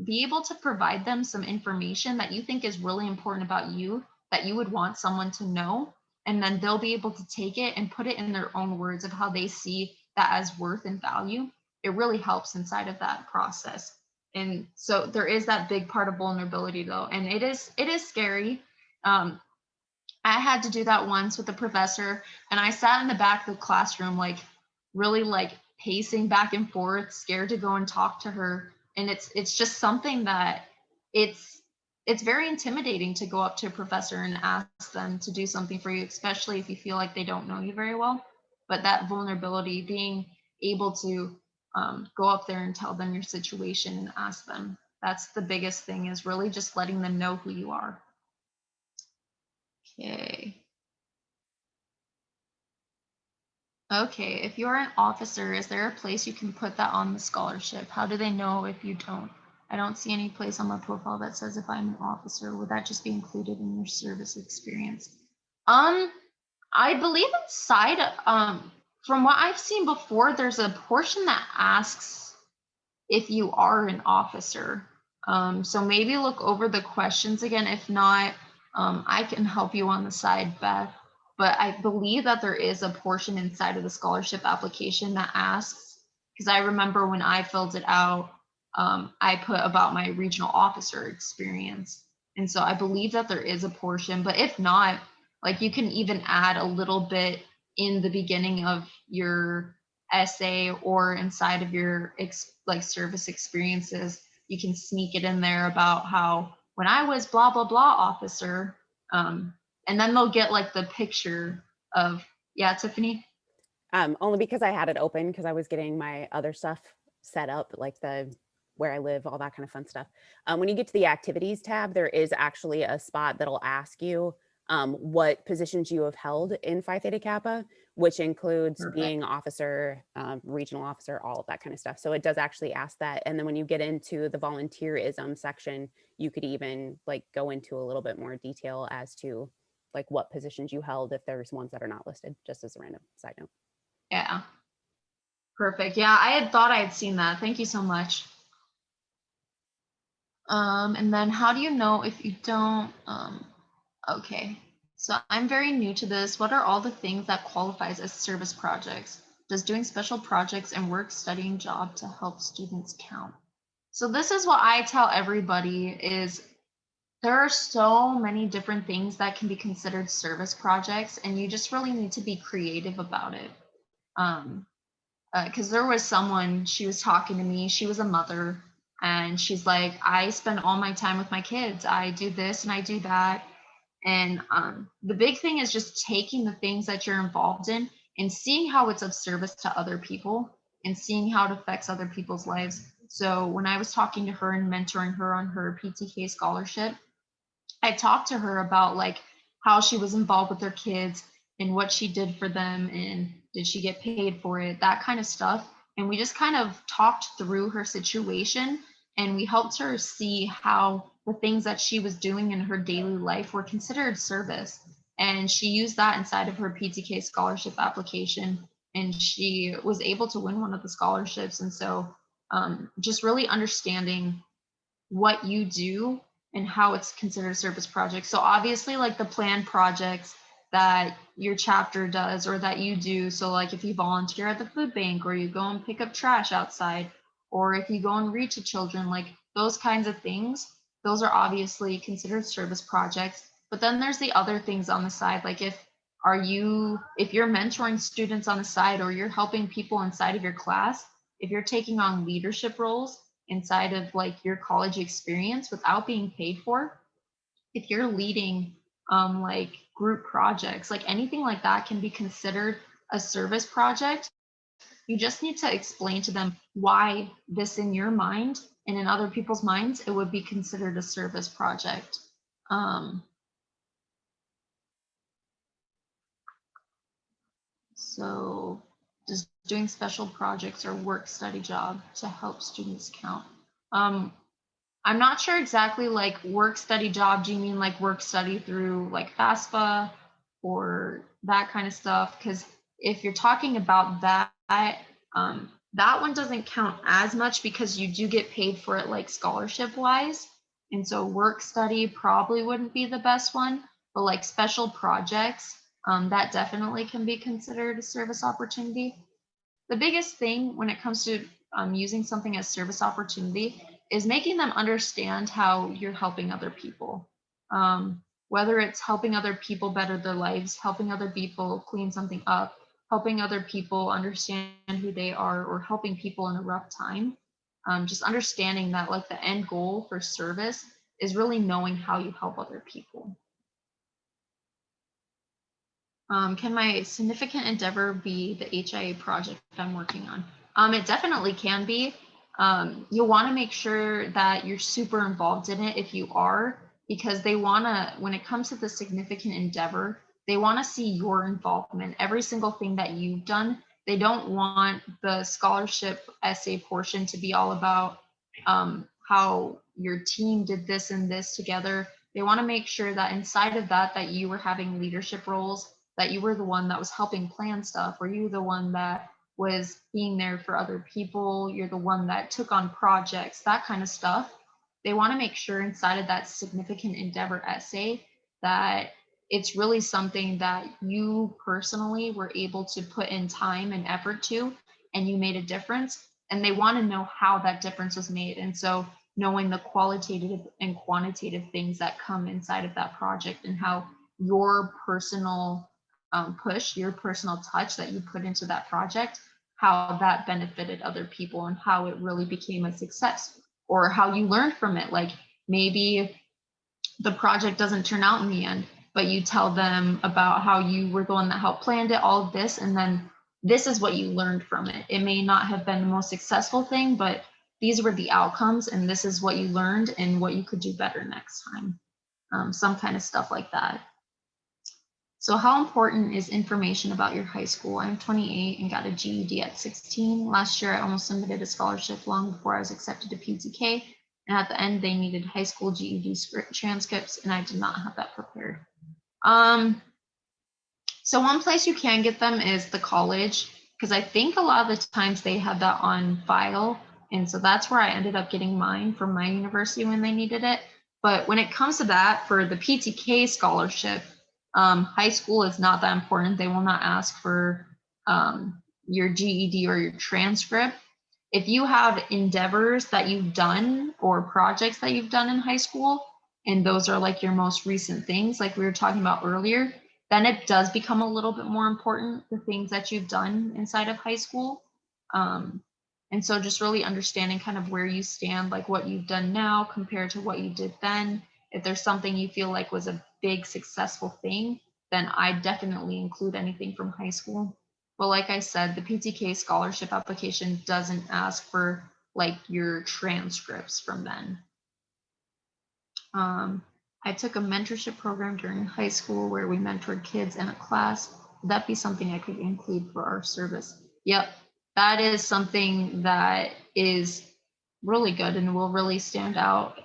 be able to provide them some information that you think is really important about you, that you would want someone to know, and then they'll be able to take it and put it in their own words of how they see that as worth and value. It really helps inside of that process. And so there is that big part of vulnerability though, and it is scary. I had to do that once with a professor, and I sat in the back of the classroom like really like pacing back and forth, scared to go and talk to her. And it's just something that it's it's very intimidating to go up to a professor and ask them to do something for you, especially if you feel like they don't know you very well. But that vulnerability, being able to go up there and tell them your situation and ask them, that's the biggest thing, is really just letting them know who you are. Okay. Okay, if you're an officer, is there a place you can put that on the scholarship? How do they know if you don't? I don't see any place on my profile that says if I'm an officer. Would that just be included in your service experience? Um, I believe inside, from what I've seen before, there's a portion that asks if you are an officer. So maybe look over the questions again. If not, I can help you on the side, Beth. but I believe that there is a portion inside of the scholarship application that asks, because I remember when I filled it out, I put about my regional officer experience. And so I believe that there is a portion, but if not, like you can even add a little bit in the beginning of your essay or inside of your like service experiences. You can sneak it in there about how when I was blah blah blah officer, and then they'll get like the picture of, yeah, Tiffany. Only because I had it open because I was getting my other stuff set up, like the where I live, all that kind of fun stuff. When you get to the activities tab, there is actually a spot that'll ask you what positions you have held in Phi Theta Kappa, which includes Perfect. being officer, regional officer, all of that kind of stuff. So it does actually ask that. And then when you get into the volunteerism section, you could even like go into a little bit more detail as to like what positions you held if there's ones that are not listed, just as a random side note. Yeah, perfect. Yeah, I had thought I had seen that. Thank you so much. And then how do you know if you don't, okay. So I'm very new to this. What are all the things that qualifies as service projects? Does doing special projects and work studying job to help students count? So this is what I tell everybody is there are so many different things that can be considered service projects, and you just really need to be creative about it. Um, because there was someone, she was talking to me, she was a mother, and she's like, I spend all my time with my kids. I do this and I do that. And the big thing is just taking the things that you're involved in and seeing how it's of service to other people and seeing how it affects other people's lives. So when I was talking to her and mentoring her on her PTK scholarship, I talked to her about like how she was involved with her kids and what she did for them and did she get paid for it, that kind of stuff. And we just kind of talked through her situation and we helped her see how the things that she was doing in her daily life were considered service. And she used that inside of her PTK scholarship application and she was able to win one of the scholarships. And so just really understanding what you do and how it's considered a service project. So obviously like the planned projects that your chapter does or that you do. So like if you volunteer at the food bank or you go and pick up trash outside, or if you go and read to children, like those kinds of things, those are obviously considered service projects. But then there's the other things on the side. Like if you're mentoring students on the side or you're helping people inside of your class, if you're taking on leadership roles, inside of like your college experience without being paid for, if you're leading like group projects, like anything like that can be considered a service project. You just need to explain to them why this in your mind and in other people's minds it would be considered a service project. So just doing special projects or work study job to help students count. I'm not sure exactly like work study job. Do you mean like work study through like FAFSA or that kind of stuff? Because if you're talking about that, that one doesn't count as much because you do get paid for it like scholarship wise. And so work study probably wouldn't be the best one, but like special projects, that definitely can be considered a service opportunity. The biggest thing when it comes to using something as service opportunity is making them understand how you're helping other people. Whether it's helping other people better their lives, helping other people clean something up, helping other people understand who they are, or helping people in a rough time. Just understanding that like the end goal for service is really knowing how you help other people. Can my significant endeavor be the HIA project I'm working on? It definitely can be. You'll want to make sure that you're super involved in it if you are, because they want to, when it comes to the significant endeavor, they want to see your involvement, every single thing that you've done. They don't want the scholarship essay portion to be all about how your team did this and this together. They want to make sure that inside of that, that you were having leadership roles, that you were the one that was helping plan stuff, or you were the one that was being there for other people, you're the one that took on projects, that kind of stuff. They want to make sure inside of that significant endeavor essay that it's really something that you personally were able to put in time and effort to, and you made a difference. And they want to know how that difference was made. And so knowing the qualitative and quantitative things that come inside of that project and how your personal push, your personal touch that you put into that project, how that benefited other people and how it really became a success, or how you learned from it. Like maybe the project doesn't turn out in the end, but you tell them about how you were the one that helped planned it, all of this, and then this is what you learned from it. It may not have been the most successful thing, but these were the outcomes, and this is what you learned and what you could do better next time. Some kind of stuff like that. So how important is information about your high school? I'm 28 and got a GED at 16. Last year, I almost submitted a scholarship long before I was accepted to PTK. And at the end, they needed high school GED transcripts, and I did not have that prepared. So one place you can get them is the college, because I think a lot of the times they have that on file. And so that's where I ended up getting mine from my university when they needed it. But when it comes to that, for the PTK scholarship, high school is not that important. They will not ask for your GED or your transcript. If you have endeavors that you've done or projects that you've done in high school, and those are like your most recent things, like we were talking about earlier, then it does become a little bit more important, the things that you've done inside of high school. And so just really understanding kind of where you stand, like what you've done now compared to what you did then. If there's something you feel like was a big successful thing, then I definitely include anything from high school. But like I said, the PTK scholarship application doesn't ask for like your transcripts from then. I took a mentorship program during high school where we mentored kids in a class. Would that be something I could include for our service? Yep, that is something that is really good and will really stand out.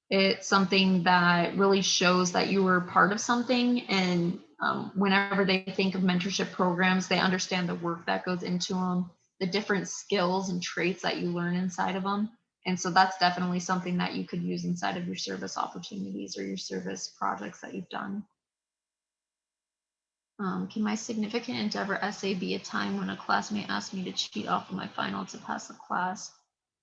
It's something that really shows that you were part of something, and whenever they think of mentorship programs, they understand the work that goes into them, the different skills and traits that you learn inside of them. And so that's definitely something that you could use inside of your service opportunities or your service projects that you've done. Can my significant endeavor essay be a time when a classmate asked me to cheat off of my final to pass the class?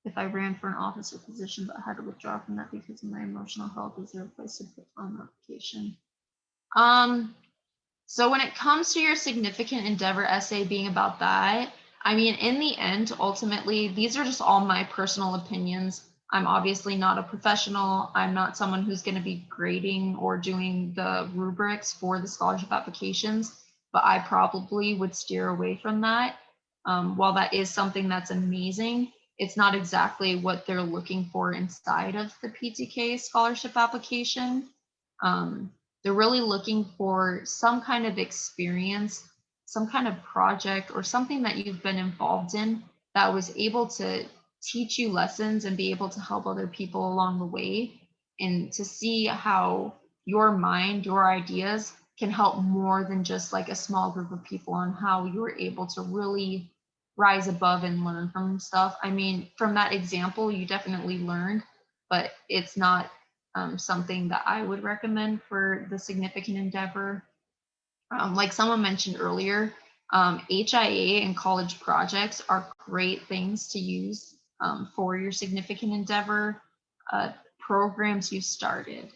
If I ran for an officer position but had to withdraw from that because of my emotional health, is there a place to put on the application? So when it comes to your significant endeavor essay being about that, I mean, in the end, ultimately, these are just all my personal opinions. I'm obviously not a professional. I'm not someone who's going to be grading or doing the rubrics for the scholarship applications, but I probably would steer away from that. While that is something that's amazing, it's not exactly what they're looking for inside of the PTK scholarship application. They're really looking for some kind of experience, some kind of project, or something that you've been involved in that was able to teach you lessons and be able to help other people along the way, and to see how your mind, your ideas can help more than just like a small group of people, on how you were able to really rise above and learn from stuff. I mean, from that example, you definitely learned, but it's not something that I would recommend for the significant endeavor. Like someone mentioned earlier, HIA and college projects are great things to use for your significant endeavor, programs you started,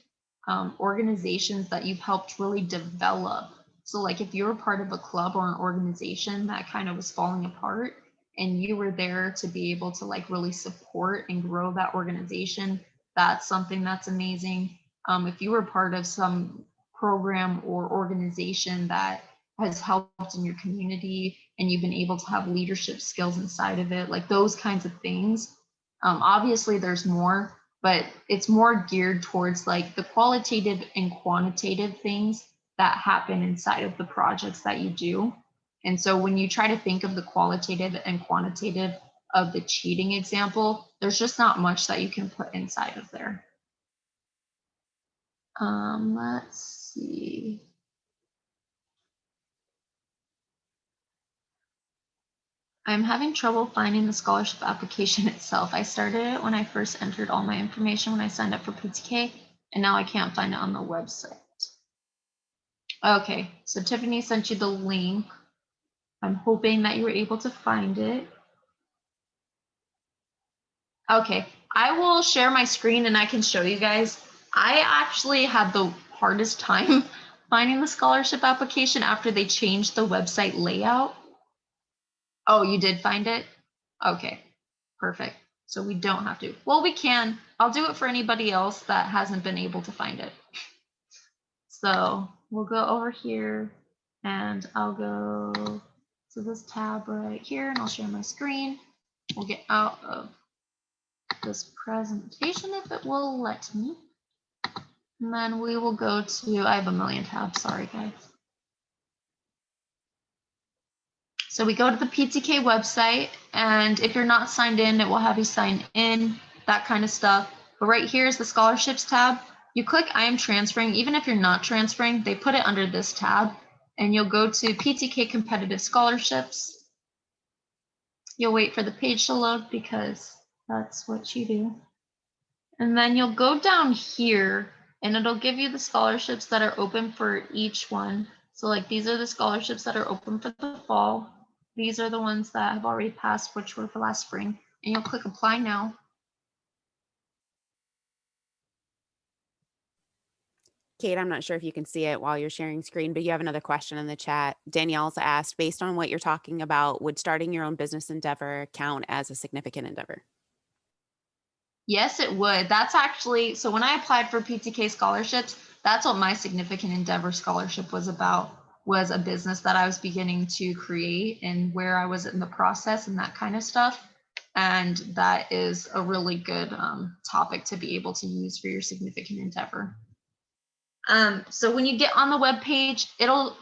organizations that you've helped really develop. So like if you're part of a club or an organization that kind of was falling apart, and you were there to be able to like really support and grow that organization, that's something that's amazing. If you were part of some program or organization that has helped in your community and you've been able to have leadership skills inside of it, like those kinds of things. Obviously there's more, but it's more geared towards like the qualitative and quantitative things that happen inside of the projects that you do. And so when you try to think of the qualitative and quantitative of the cheating example, there's just not much that you can put inside of there. Let's see. I'm having trouble finding the scholarship application itself. I started it when I first entered all my information when I signed up for PTK, and now I can't find it on the website. Okay, so Tiffany sent you the link. I'm hoping that you were able to find it. Okay, I will share my screen and I can show you guys. I actually had the hardest time finding the scholarship application after they changed the website layout. Oh, you did find it? Okay, perfect. So we don't have to. Well, we can. I'll do it for anybody else that hasn't been able to find it. So we'll go over here and I'll go to this tab right here and I'll share my screen. We'll get out of this presentation if it will let me. And then we will go to, I have a million tabs, sorry guys. So we go to the PTK website, and if you're not signed in, it will have you sign in, that kind of stuff. But right here is the scholarships tab. You click I am transferring. Even if you're not transferring, they put it under this tab, and you'll go to PTK competitive scholarships. You'll wait for the page to load because that's what you do. And then you'll go down here and it'll give you the scholarships that are open for each one. So like these are the scholarships that are open for the fall. These are the ones that have already passed, which were for last spring. And you'll click apply now. Kate, I'm not sure if you can see it while you're sharing screen, but you have another question in the chat. Danielle's asked, based on what you're talking about, would starting your own business endeavor count as a significant endeavor? Yes, it would. That's actually, so when I applied for PTK scholarships, that's what my significant endeavor scholarship was about, was a business that I was beginning to create and where I was in the process and that kind of stuff. And that is a really good topic to be able to use for your significant endeavor. So when you get on the web page, it'll,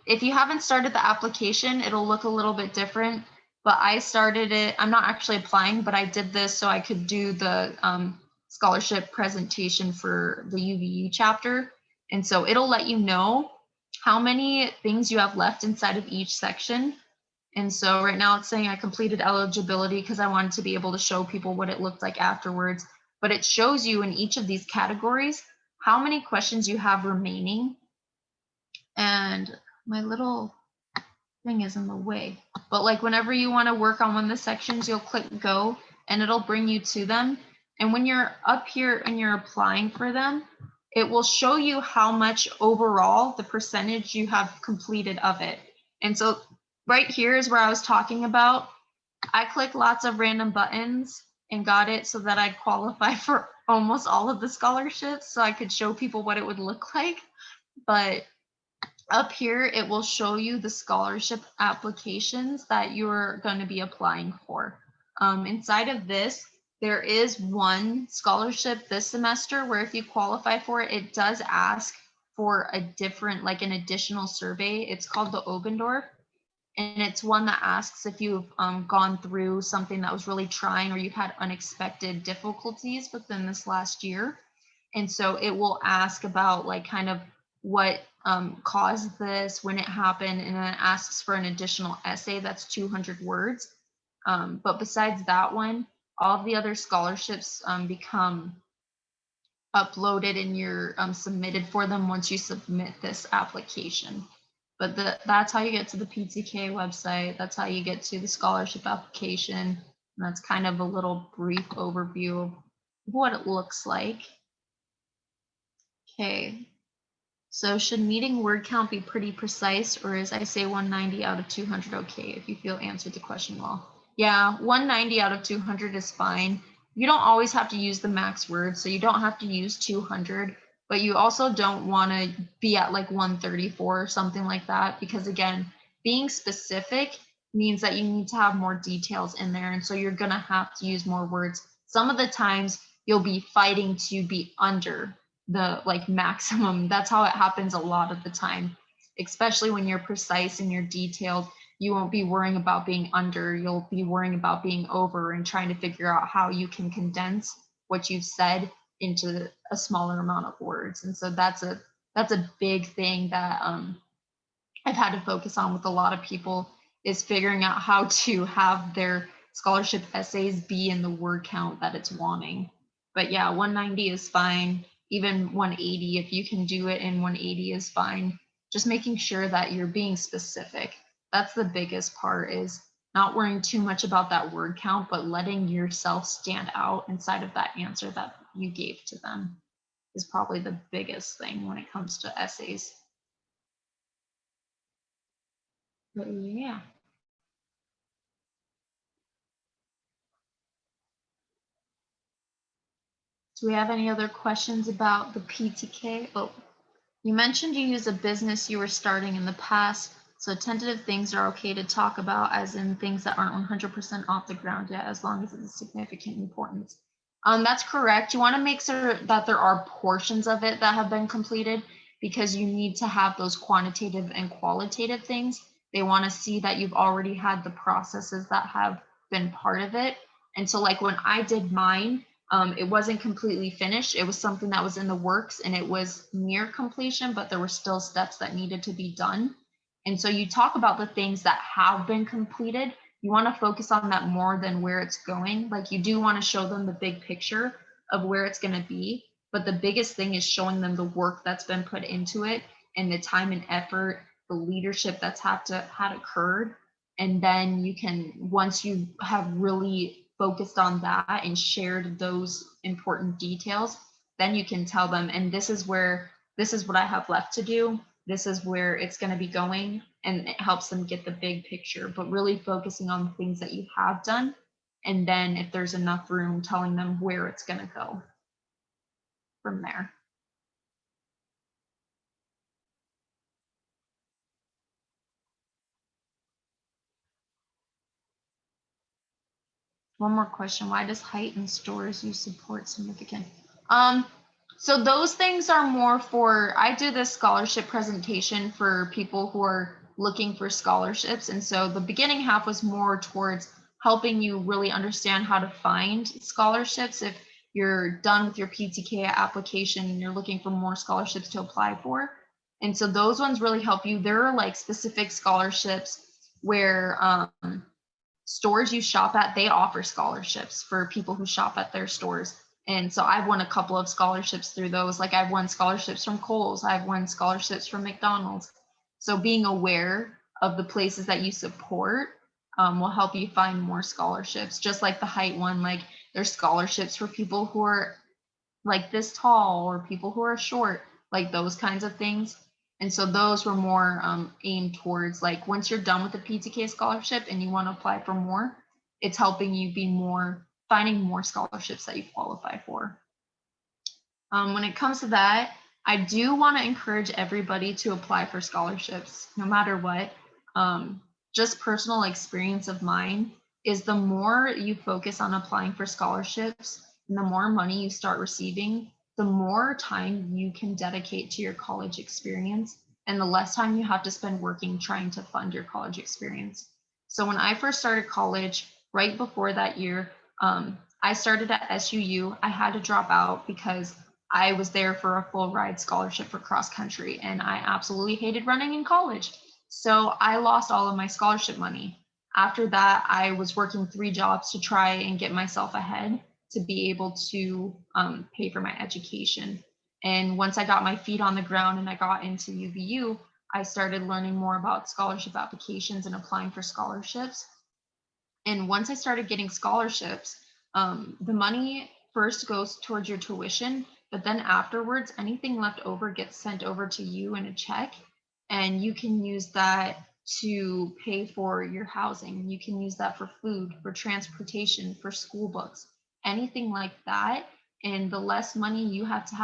if you haven't started the application, it'll look a little bit different. But I started it. I'm not actually applying, but I did this so I could do the scholarship presentation for the UVU chapter. And so it'll let you know how many things you have left inside of each section. And so right now it's saying I completed eligibility because I wanted to be able to show people what it looked like afterwards. But it shows you in each of these categories how many questions you have remaining. And my little thing is in the way. But like whenever you want to work on one of the sections, you'll click go and it'll bring you to them. And when you're up here and you're applying for them, it will show you how much overall the percentage you have completed of it. And so right here is where I was talking about. I clicked lots of random buttons and got it so that I'd qualify for almost all of the scholarships so I could show people what it would look like. But up here, it will show you the scholarship applications that you're going to be applying for. Inside of this, there is one scholarship this semester where if you qualify for it, it does ask for a different, like an additional survey. It's called the Ogendorf. And it's one that asks if you've gone through something that was really trying or you've had unexpected difficulties within this last year. And so it will ask about like kind of what caused this, when it happened, and then it asks for an additional essay that's 200 words. But besides that one, all of the other scholarships become uploaded and you're submitted for them once you submit this application. But that's how you get to the PTK website. That's how you get to the scholarship application. And that's kind of a little brief overview of what it looks like. Okay, so should meeting word count be pretty precise, or is I say 190 out of 200 okay if you feel answered the question well? Yeah, 190 out of 200 is fine. You don't always have to use the max word, so you don't have to use 200, but you also don't want to be at like 134 or something like that, because again, being specific means that you need to have more details in there, and so you're going to have to use more words. Some of the times you'll be fighting to be under the like maximum. That's how it happens a lot of the time, especially when you're precise and you're detailed. You won't be worrying about being under, you'll be worrying about being over and trying to figure out how you can condense what you've said into a smaller amount of words. And so that's a big thing that I've had to focus on with a lot of people, is figuring out how to have their scholarship essays be in the word count that it's wanting. But yeah, 190 is fine. Even 180, if you can do it in 180 is fine. just making sure that you're being specific. That's the biggest part, is not worrying too much about that word count, but letting yourself stand out inside of that answer that you gave to them is probably the biggest thing when it comes to essays. But yeah. Do we have any other questions about the PTK? Oh, you mentioned you use a business you were starting in the past, so tentative things are okay to talk about, as in things that aren't 100% off the ground yet, as long as it's of significant importance. That's correct. You want to make sure that there are portions of it that have been completed, because you need to have those quantitative and qualitative things. They want to see that you've already had the processes that have been part of it. And so like when I did mine, it wasn't completely finished. It was something that was in the works and it was near completion, but there were still steps that needed to be done. And so you talk about the things that have been completed. You want to focus on that more than where it's going. Like you do want to show them the big picture of where it's going to be, but the biggest thing is showing them the work that's been put into it and the time and effort, the leadership that's had occurred. And then you can, once you have really focused on that and shared those important details, then you can tell them, and this is what I have left to do. This is where it's going to be going, and it helps them get the big picture, but really focusing on the things that you have done. And then if there's enough room, telling them where it's going to go from there. One more question. Why does height in stores use support significant? So those things are more for, I do this scholarship presentation for people who are looking for scholarships. And so the beginning half was more towards helping you really understand how to find scholarships. If you're done with your PTK application and you're looking for more scholarships to apply for. And so those ones really help you. There are like specific scholarships where stores you shop at, they offer scholarships for people who shop at their stores. And so I've won a couple of scholarships through those. Like I've won scholarships from Kohl's, I've won scholarships from McDonald's. So being aware of the places that you support will help you find more scholarships. Just like the height one, like there's scholarships for people who are like this tall or people who are short, like those kinds of things. And so those were more aimed towards like once you're done with the PTK scholarship and you want to apply for more, it's helping you be more, finding more scholarships that you qualify for. When it comes to that, I do want to encourage everybody to apply for scholarships, no matter what. Just personal experience of mine is the more you focus on applying for scholarships and the more money you start receiving, the more time you can dedicate to your college experience and the less time you have to spend working trying to fund your college experience. So when I first started college, right before that year, I started at SUU. I had to drop out because I was there for a full ride scholarship for cross country and I absolutely hated running in college. So I lost all of my scholarship money. After that, I was working 3 jobs to try and get myself ahead to be able to pay for my education. And once I got my feet on the ground and I got into UVU, I started learning more about scholarship applications and applying for scholarships. And once I started getting scholarships, the money first goes towards your tuition, but then afterwards, anything left over gets sent over to you in a check, and you can use that to pay for your housing. You can use that for food, for transportation, for school books, anything like that. And the less money you have to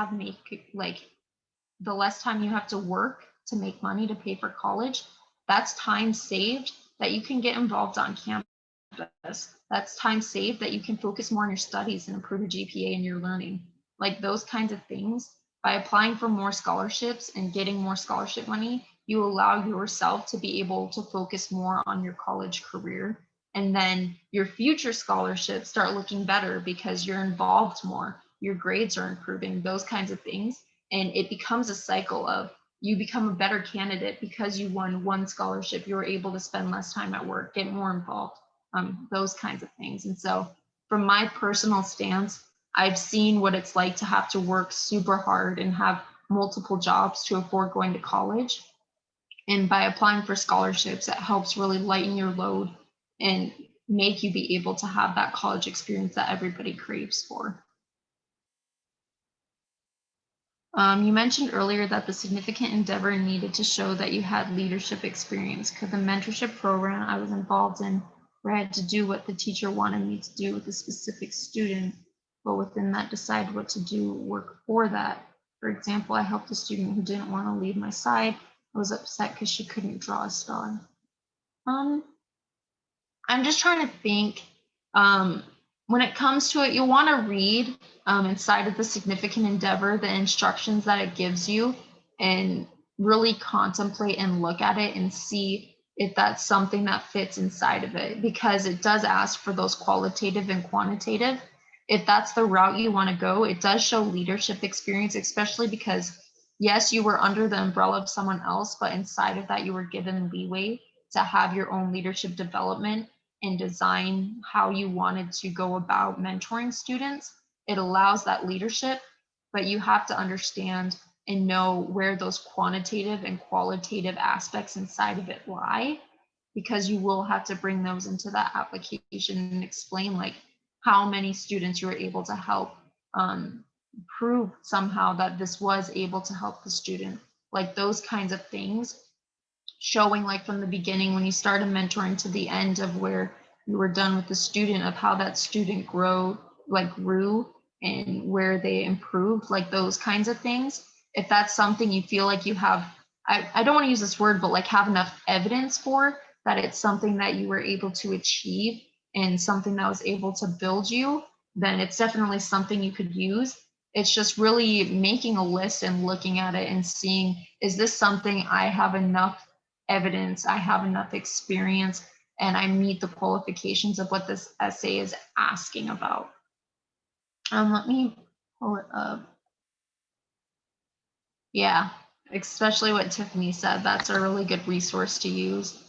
the less time you have to work to make money to pay for college, that's time saved that you can get involved on campus. That's time saved that you can focus more on your studies and improve your GPA and your learning. Like those kinds of things. By applying for more scholarships and getting more scholarship money, you allow yourself to be able to focus more on your college career. And then your future scholarships start looking better because you're involved more, your grades are improving, those kinds of things. And it becomes a cycle of you become a better candidate because you won one scholarship, you were able to spend less time at work, get more involved. Those kinds of things. And so from my personal stance, I've seen what it's like to have to work super hard and have multiple jobs to afford going to college. And by applying for scholarships, it helps really lighten your load and make you be able to have that college experience that everybody craves for. You mentioned earlier that the significant endeavor needed to show that you had leadership experience. Could the mentorship program I was involved in, where I had to do what the teacher wanted me to do with a specific student, but within that decide what to do, work for that? For example, I helped a student who didn't want to leave my side. I was upset because she couldn't draw a star. Um, I'm just trying to think. When it comes to it, you'll want to read inside of the significant endeavor, the instructions that it gives you, and really contemplate and look at it and see if that's something that fits inside of it, because it does ask for those qualitative and quantitative. If that's the route you want to go, it does show leadership experience, especially because, yes, you were under the umbrella of someone else, but inside of that, you were given leeway to have your own leadership development and design how you wanted to go about mentoring students. It allows that leadership, but you have to understand and know where those quantitative and qualitative aspects inside of it lie, because you will have to bring those into that application and explain like how many students you were able to help, prove somehow that this was able to help the student, like those kinds of things, showing like from the beginning when you started mentoring to the end of where you were done with the student, of how that student grew and where they improved, like those kinds of things. If that's something you feel like you have, I don't want to use this word, but like have enough evidence for that it's something that you were able to achieve and something that was able to build you, then it's definitely something you could use. It's just really making a list and looking at it and seeing, is this something I have enough evidence, I have enough experience, and I meet the qualifications of what this essay is asking about. Let me pull it up. Yeah, especially what Tiffany said, that's a really good resource to use.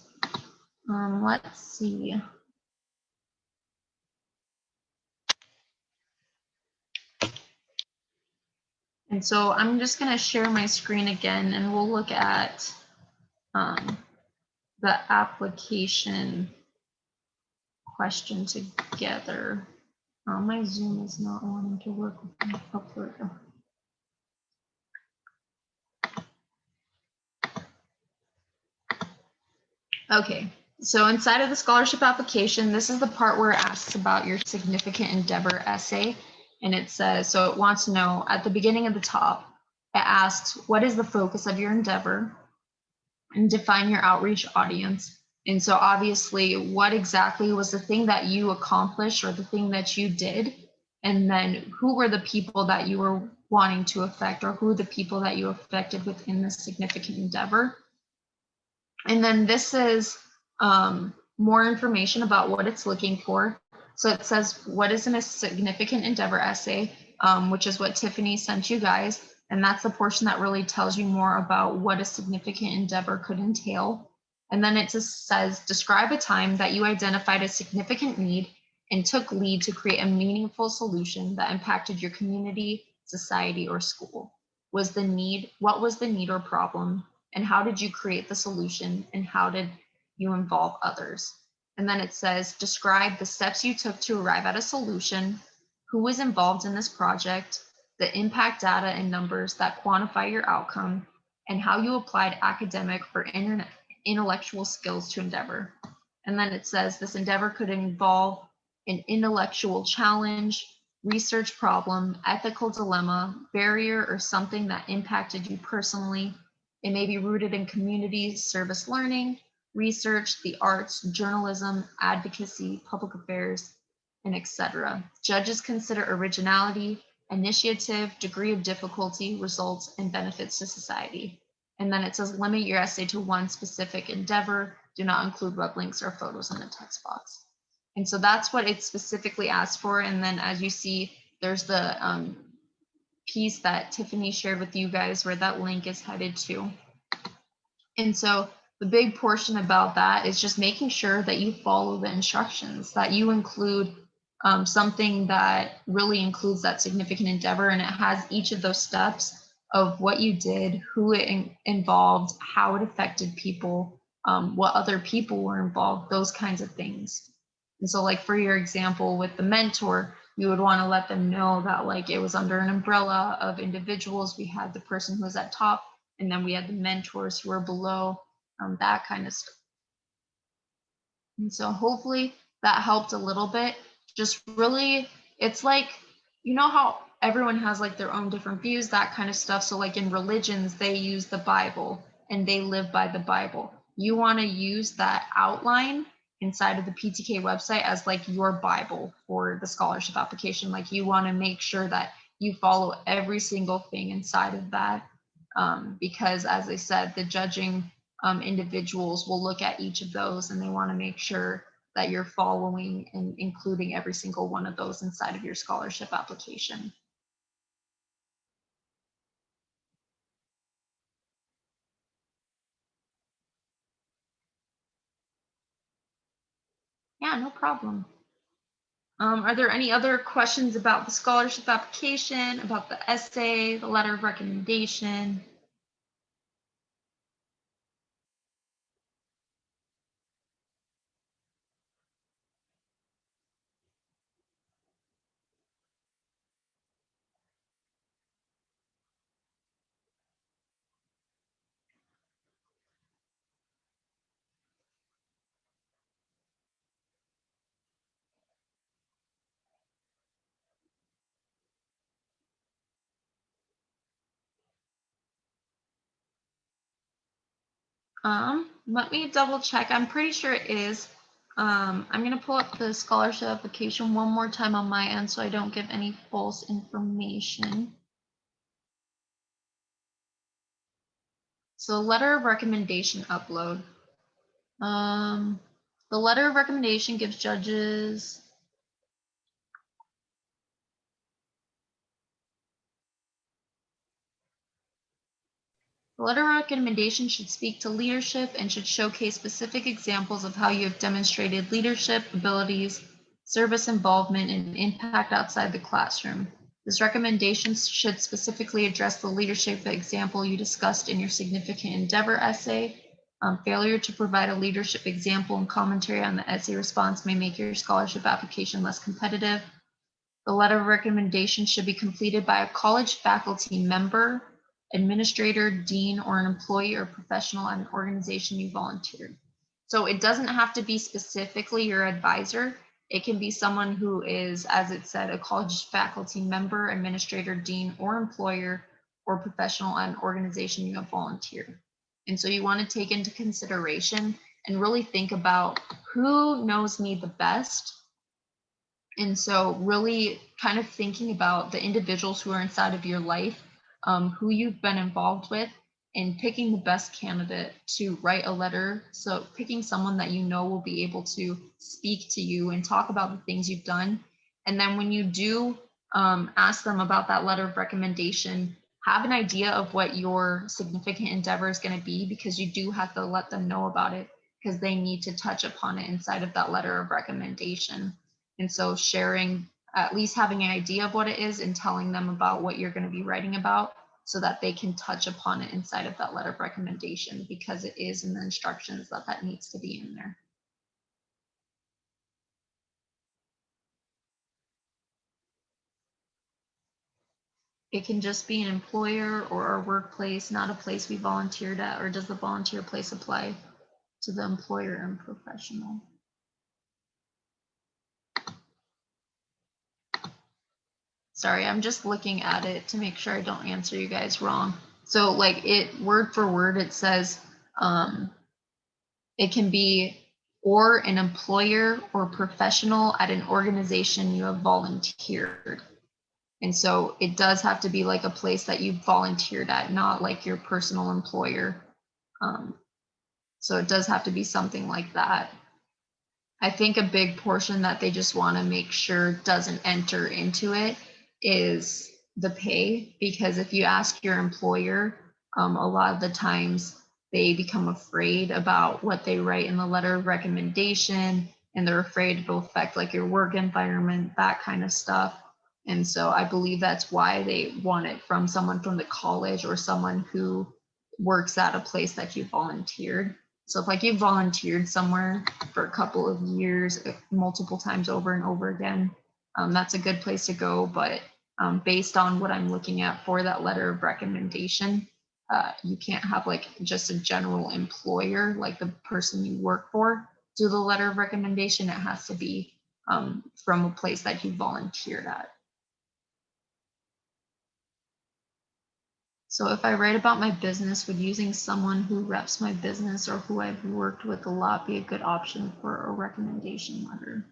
Let's see. And so I'm just going to share my screen again, and we'll look at the application question together. My Zoom is not wanting to work with me. Oh, there we go. Okay, so inside of the scholarship application, this is the part where it asks about your significant endeavor essay. And it says, so it wants to know at the beginning of the top, it asks, what is the focus of your endeavor? And define your outreach audience. And so obviously, what exactly was the thing that you accomplished or the thing that you did? And then who were the people that you were wanting to affect, or who are the people that you affected within this significant endeavor? And then this is more information about what it's looking for. So it says, what is a significant endeavor essay, which is what Tiffany sent you guys. And that's the portion that really tells you more about what a significant endeavor could entail. And then it just says, describe a time that you identified a significant need and took lead to create a meaningful solution that impacted your community, society, or school. What was the need or problem? And how did you create the solution, and how did you involve others? And then it says, describe the steps you took to arrive at a solution, who was involved in this project, the impact data and numbers that quantify your outcome, and how you applied academic or intellectual skills to endeavor. And then it says this endeavor could involve an intellectual challenge, research problem, ethical dilemma, barrier, or something that impacted you personally. It may be rooted in communities, service learning, research, the arts, journalism, advocacy, public affairs, and etc. Judges consider originality, initiative, degree of difficulty, results, and benefits to society. And then it says limit your essay to one specific endeavor. Do not include web links or photos in the text box. And so that's what it specifically asks for. And then as you see, there's the piece that Tiffany shared with you guys where that link is headed to. And so the big portion about that is just making sure that you follow the instructions, that you include something that really includes that significant endeavor, and it has each of those steps of what you did, who it involved, how it affected people, what other people were involved, those kinds of things. And so like for your example with the mentor, you would want to let them know that like it was under an umbrella of individuals. We had the person who was at top, and then we had the mentors who were below, that kind of stuff. And so hopefully that helped a little bit. Just really, it's like, you know how everyone has like their own different views, that kind of stuff. So like in religions, they use the Bible and they live by the Bible. You want to use that outline inside of the PTK website as like your Bible for the scholarship application. Like you want to make sure that you follow every single thing inside of that. Because as I said, the judging individuals will look at each of those and they want to make sure that you're following and including every single one of those inside of your scholarship application. Yeah, no problem. Are there any other questions about the scholarship application, about the essay, the letter of recommendation? Let me double check. I'm pretty sure it is. I'm going to pull up the scholarship application one more time on my end so I don't give any false information. So letter of recommendation upload. The letter of recommendation gives judges the letter of recommendation should speak to leadership and should showcase specific examples of how you have demonstrated leadership abilities, service involvement, and impact outside the classroom. This recommendation should specifically address the leadership example you discussed in your significant endeavor essay. Failure to provide a leadership example and commentary on the essay response may make your scholarship application less competitive. The letter of recommendation should be completed by a college faculty member, administrator, dean, or an employee or professional at an organization you volunteered. So it doesn't have to be specifically your advisor. It can be someone who is, as it said, a college faculty member, administrator, dean, or employer or professional at an organization you have volunteered. And so you want to take into consideration and really think about who knows me the best. And so really kind of thinking about the individuals who are inside of your life, who you've been involved with, and picking the best candidate to write a letter. So picking someone that you know will be able to speak to you and talk about the things you've done. And then when you do ask them about that letter of recommendation, have an idea of what your significant endeavor is going to be, because you do have to let them know about it because they need to touch upon it inside of that letter of recommendation. And so sharing, at least having an idea of what it is and telling them about what you're going to be writing about so that they can touch upon it inside of that letter of recommendation, because it is in the instructions that that needs to be in there. It can just be an employer or a workplace, not a place we volunteered at, or does the volunteer place apply to the employer and professional? Sorry, I'm just looking at it to make sure I don't answer you guys wrong. So like it word for word, it says it can be or an employer or professional at an organization you have volunteered. And so it does have to be like a place that you've volunteered at, not like your personal employer. So it does have to be something like that. I think a big portion that they just want to make sure doesn't enter into it is the pay, because if you ask your employer, a lot of the times they become afraid about what they write in the letter of recommendation, and they're afraid it'll affect like your work environment, that kind of stuff. And so I believe that's why they want it from someone from the college or someone who works at a place that you volunteered. So if like you volunteered somewhere for a couple of years, multiple times over and over again, that's a good place to go. But based on what I'm looking at for that letter of recommendation, you can't have like just a general employer, like the person you work for, do the letter of recommendation. It has to be from a place that you volunteered at. So if I write about my business, would using someone who reps my business or who I've worked with a lot be a good option for a recommendation letter?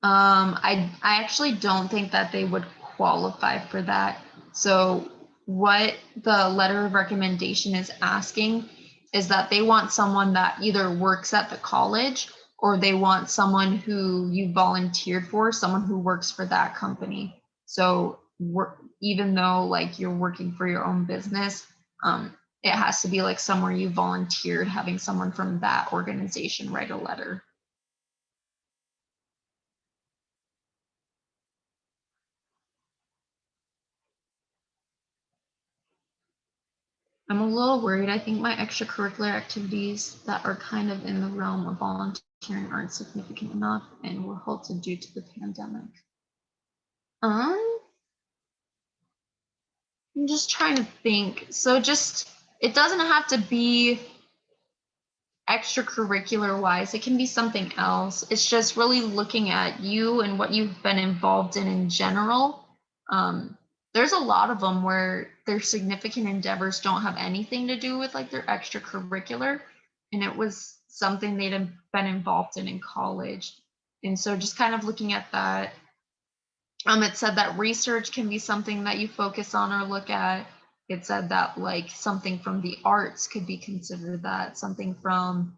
I actually don't think that they would qualify for that. So what the letter of recommendation is asking is that they want someone that either works at the college or they want someone who you volunteered for, someone who works for that company. So even though like you're working for your own business, it has to be like somewhere you volunteered, having someone from that organization write a letter. I'm a little worried. I think my extracurricular activities that are kind of in the realm of volunteering aren't significant enough and were halted due to the pandemic. Um, I'm just trying to think. So just, it doesn't have to be extracurricular wise. It can be something else. It's just really looking at you and what you've been involved in general. There's a lot of them where their significant endeavors don't have anything to do with like their extracurricular, and it was something they'd been involved in college. And so just kind of looking at that, it said that research can be something that you focus on or look at. It said that like something from the arts could be considered that, something from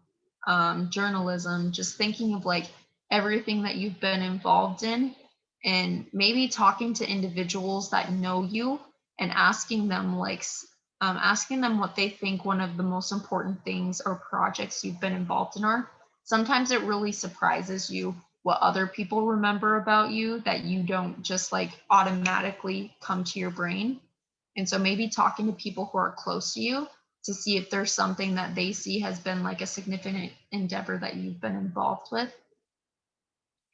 journalism, just thinking of like everything that you've been involved in and maybe talking to individuals that know you and asking them like asking them what they think one of the most important things or projects you've been involved in are. Sometimes it really surprises you what other people remember about you that you don't just like automatically come to your brain. And so maybe talking to people who are close to you to see if there's something that they see has been like a significant endeavor that you've been involved with.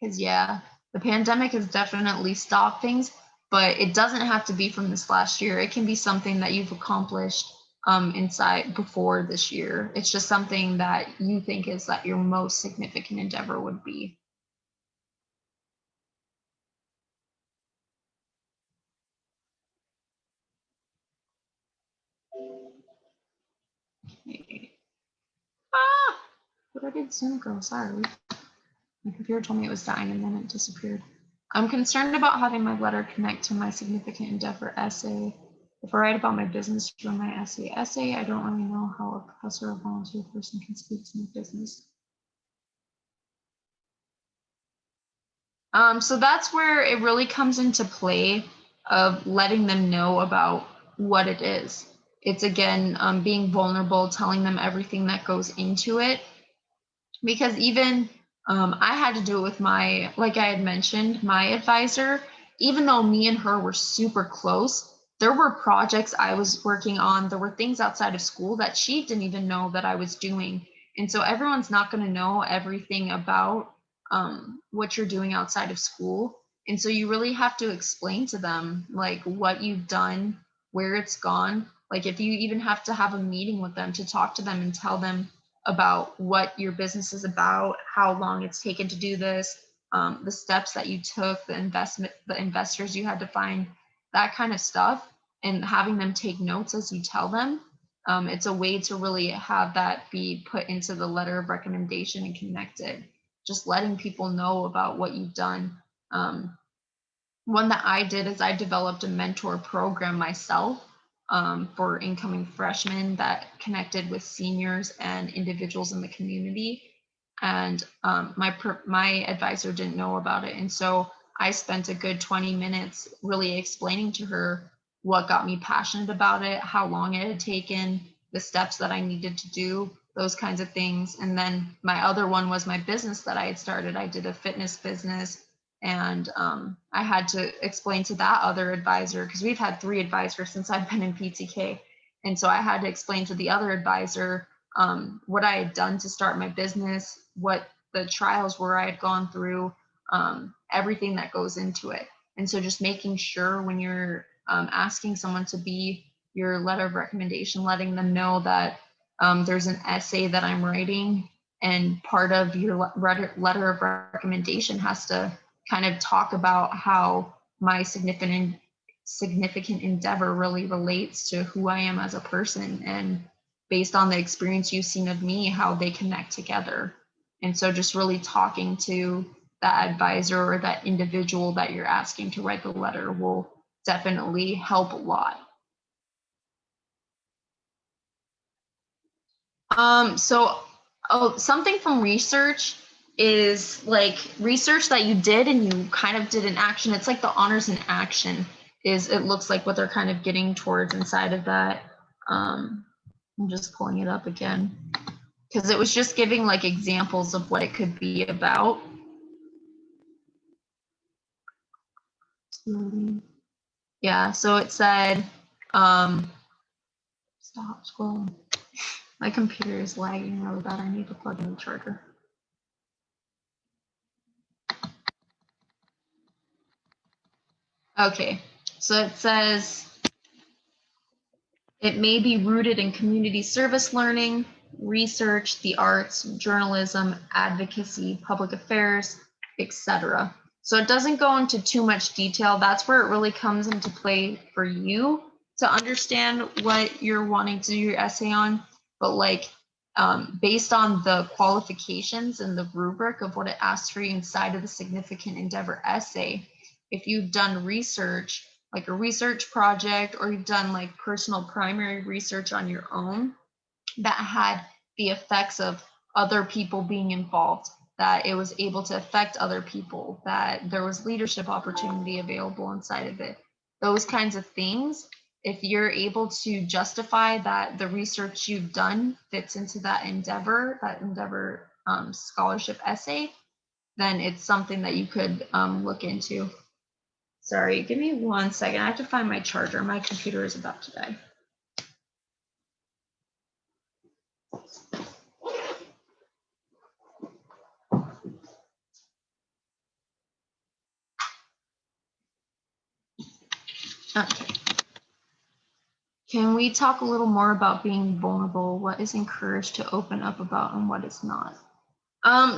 Because yeah, the pandemic has definitely stopped things, but it doesn't have to be from this last year. It can be something that you've accomplished inside before this year. It's just something that you think is that your most significant endeavor would be. Ah, where did Zoom go? Sorry. My computer told me it was dying and then it disappeared. I'm concerned about having my letter connect to my significant endeavor essay. If I write about my business during my essay, I don't really know how a professor or volunteer person can speak to my business. So that's where it really comes into play of letting them know about what it is. It's again being vulnerable, telling them everything that goes into it, because even I had to do it with my, like I had mentioned, my advisor. Even though me and her were super close, there were projects I was working on, there were things outside of school that she didn't even know that I was doing. And so everyone's not going to know everything about what you're doing outside of school. And so you really have to explain to them like what you've done, where it's gone. Like if you even have to have a meeting with them to talk to them and tell them about what your business is about, how long it's taken to do this, the steps that you took, the investors you had to find, that kind of stuff, and having them take notes as you tell them. It's a way to really have that be put into the letter of recommendation and connected. Just letting people know about what you've done. One that I did is I developed a mentor program myself for incoming freshmen that connected with seniors and individuals in the community. And my advisor didn't know about it. And so I spent a good 20 minutes really explaining to her what got me passionate about it, how long it had taken, the steps that I needed to do, those kinds of things. And then my other one was my business that I had started. I did a fitness business, and I had to explain to that other advisor, because we've had 3 advisors since I've been in PTK. And so I had to explain to the other advisor what I had done to start my business, what the trials were I had gone through, everything that goes into it. And so just making sure when you're asking someone to be your letter of recommendation, letting them know that there's an essay that I'm writing, and part of your letter of recommendation has to kind of talk about how my significant endeavor really relates to who I am as a person, and based on the experience you've seen of me, how they connect together. And so just really talking to that advisor or that individual that you're asking to write the letter will definitely help a lot. Something from research is like research that you did and you kind of did an action. It's like the honors in action is, it looks like what they're kind of getting towards inside of that. I'm just pulling it up again because it was just giving like examples of what it could be about. Yeah, so it said, stop scrolling. My computer is lagging really bad. I need to plug in the charger. Okay, so it says it may be rooted in community service learning, research, the arts, journalism, advocacy, public affairs, etc. So it doesn't go into too much detail. That's where it really comes into play for you to understand what you're wanting to do your essay on. But like based on the qualifications and the rubric of what it asks for you inside of the significant endeavor essay, if you've done research, like a research project, or you've done like personal primary research on your own that had the effects of other people being involved, that it was able to affect other people, that there was leadership opportunity available inside of it, those kinds of things, if you're able to justify that the research you've done fits into that endeavor scholarship essay, then it's something that you could look into. Sorry, give me 1 second. I have to find my charger. My computer is about to die. Okay. Can we talk a little more about being vulnerable? What is encouraged to open up about and what is not?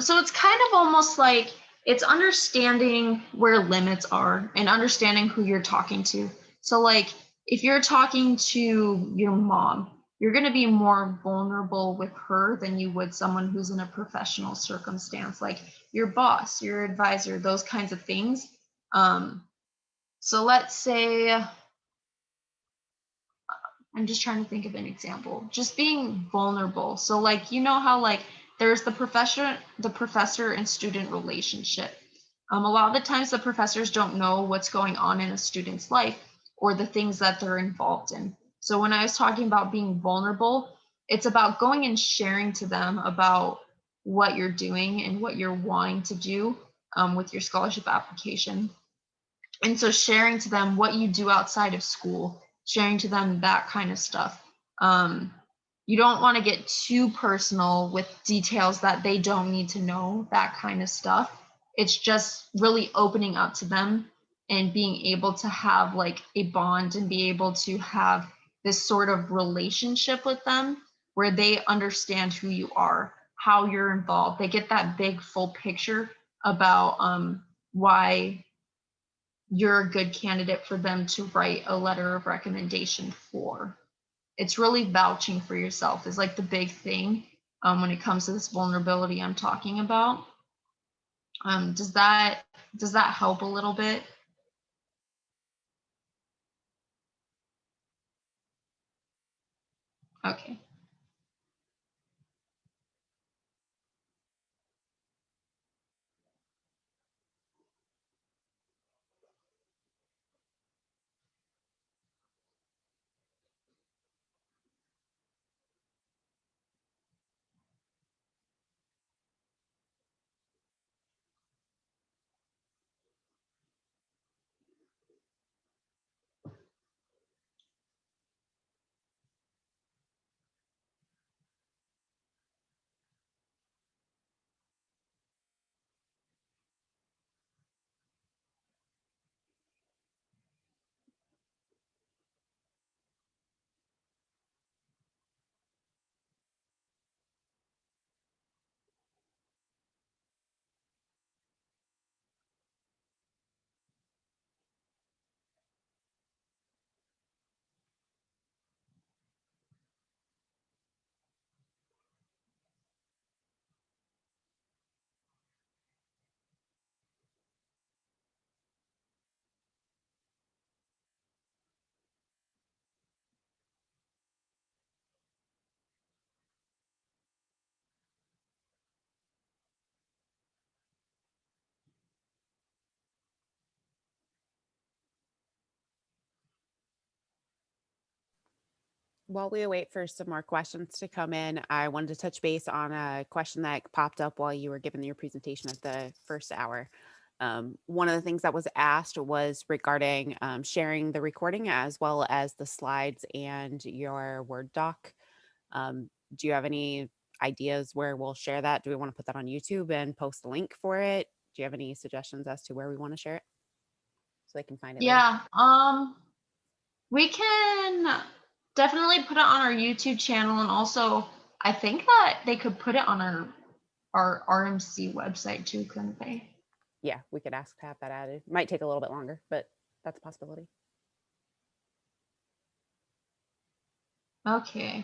So it's kind of almost like it's understanding where limits are and understanding who you're talking to. So like if you're talking to your mom, you're going to be more vulnerable with her than you would someone who's in a professional circumstance, like your boss, your advisor, those kinds of things. So let's say, I'm just trying to think of an example, just being vulnerable. So like, you know how like there's the professor and student relationship. A lot of the times the professors don't know what's going on in a student's life or the things that they're involved in. So when I was talking about being vulnerable, it's about going and sharing to them about what you're doing and what you're wanting to do with your scholarship application. And so sharing to them what you do outside of school, sharing to them that kind of stuff. You don't want to get too personal with details that they don't need to know, that kind of stuff. It's just really opening up to them and being able to have like a bond and be able to have this sort of relationship with them where they understand who you are, how you're involved. They get that big full picture about why you're a good candidate for them to write a letter of recommendation for. It's really vouching for yourself is like the big thing when it comes to this vulnerability I'm talking about. Does that help a little bit? Okay. While we wait for some more questions to come in, I wanted to touch base on a question that popped up while you were giving your presentation at the first hour. One of the things that was asked was regarding sharing the recording as well as the slides and your Word doc. Do you have any ideas where we'll share that? Do we want to put that on YouTube and post a link for it? Do you have any suggestions as to where we want to share it so they can find it later? Yeah, we can definitely put it on our YouTube channel, and also I think that they could put it on our RMC website too, couldn't they? Yeah, we could ask to have that added. Might take a little bit longer, but that's a possibility. Okay.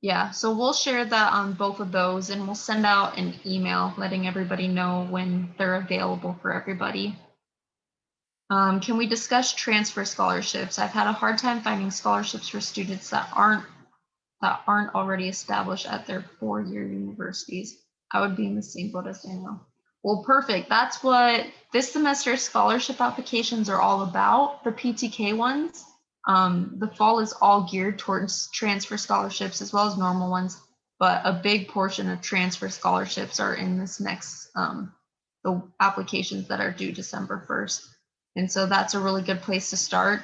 Yeah, so we'll share that on both of those, and we'll send out an email letting everybody know when they're available for everybody. Can we discuss transfer scholarships? I've had a hard time finding scholarships for students that aren't already established at their four-year universities. I would be in the same boat as Daniel. Well, perfect. That's what this semester's scholarship applications are all about, the PTK ones. The fall is all geared towards transfer scholarships as well as normal ones, but a big portion of transfer scholarships are in this next, the applications that are due December 1st. And so that's a really good place to start.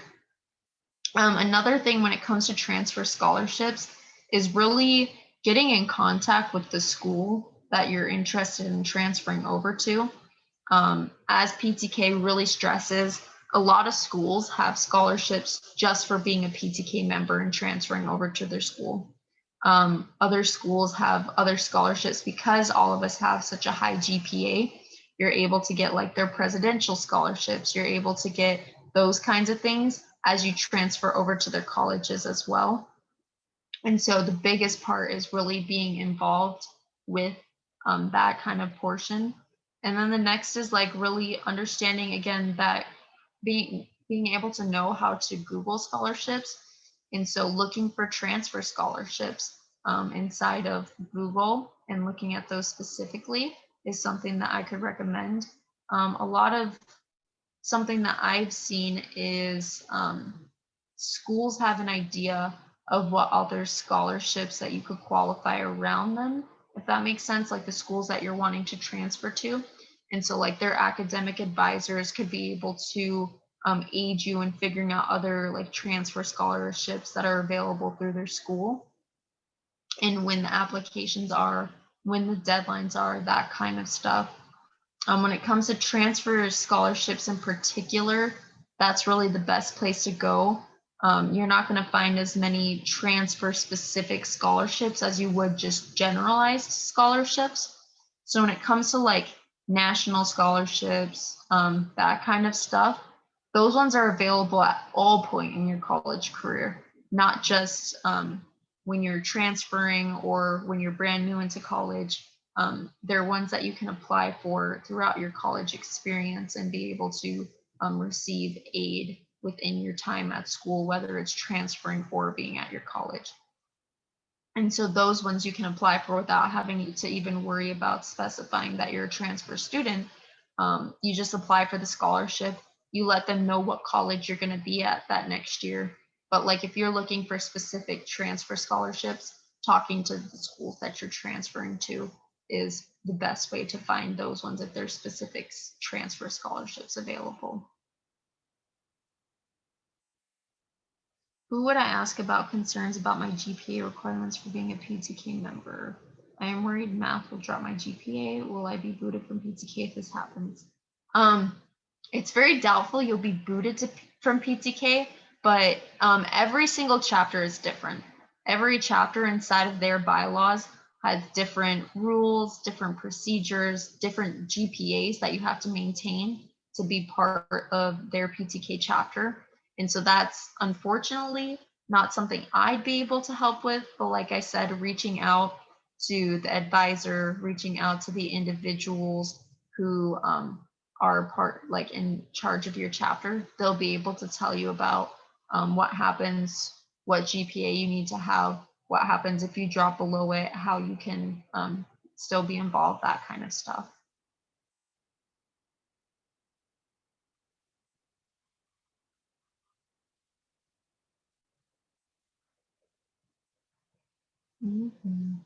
Another thing when it comes to transfer scholarships is really getting in contact with the school that you're interested in transferring over to. As PTK really stresses, a lot of schools have scholarships just for being a PTK member and transferring over to their school. Other schools have other scholarships because all of us have such a high GPA. You're able to get like their presidential scholarships. You're able to get those kinds of things as you transfer over to their colleges as well. And so the biggest part is really being involved with that kind of portion. And then the next is like really understanding again that being able to know how to Google scholarships. And so looking for transfer scholarships inside of Google and looking at those specifically is something that I could recommend. A lot of something that I've seen is schools have an idea of what other scholarships that you could qualify around them, if that makes sense, like the schools that you're wanting to transfer to. And so like their academic advisors could be able to aid you in figuring out other like transfer scholarships that are available through their school and when the applications are, when the deadlines are, that kind of stuff. When it comes to transfer scholarships in particular, that's really the best place to go. You're not going to find as many transfer specific scholarships as you would just generalized scholarships. So when it comes to like national scholarships, that kind of stuff, those ones are available at all point in your college career, not just when you're transferring or when you're brand new into college. They're ones that you can apply for throughout your college experience and be able to receive aid within your time at school, whether it's transferring or being at your college. And so those ones you can apply for without having to even worry about specifying that you're a transfer student. You just apply for the scholarship. You let them know what college you're going to be at that next year. But like if you're looking for specific transfer scholarships, talking to the schools that you're transferring to is the best way to find those ones if there's specific transfer scholarships available. Who would I ask about concerns about my GPA requirements for being a PTK member? I am worried math will drop my GPA. Will I be booted from PTK if this happens? It's very doubtful you'll be booted from PTK, but every single chapter is different. Every chapter inside of their bylaws has different rules, different procedures, different GPAs that you have to maintain to be part of their PTK chapter. And so that's unfortunately not something I'd be able to help with. But like I said, reaching out to the advisor, reaching out to the individuals who are like in charge of your chapter, they'll be able to tell you about what happens, what GPA you need to have, what happens if you drop below it, how you can still be involved, that kind of stuff. Mhm.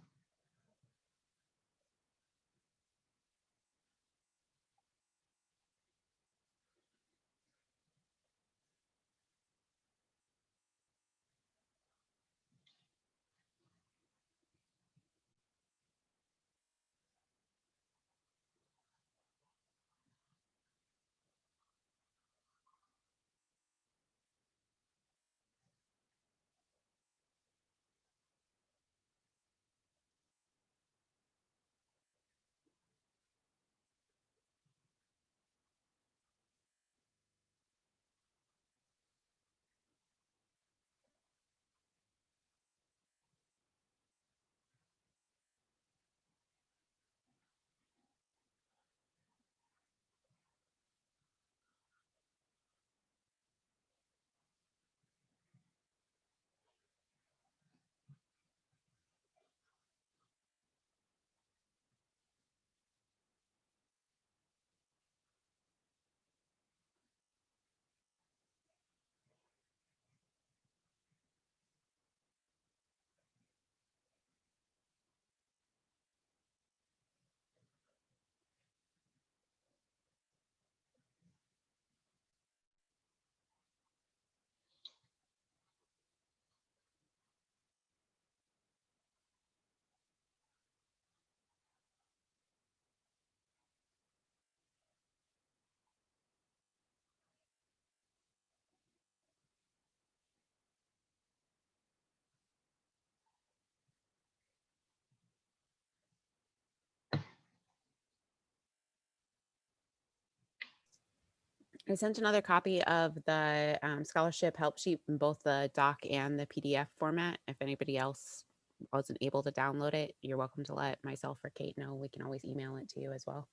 I sent another copy of the scholarship help sheet in both the doc and the PDF format. If anybody else wasn't able to download it, you're welcome to let myself or Kate know. We can always email it to you as well.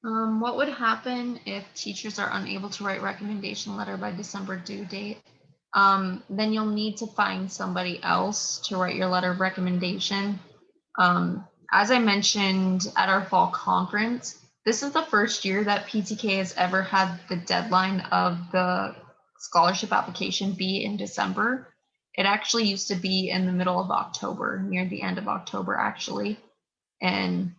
What would happen if teachers are unable to write recommendation letter by December due date? Then you'll need to find somebody else to write your letter of recommendation. As I mentioned at our fall conference, this is the first year that PTK has ever had the deadline of the scholarship application be in December. It actually used to be in the middle of October, near the end of October, actually. And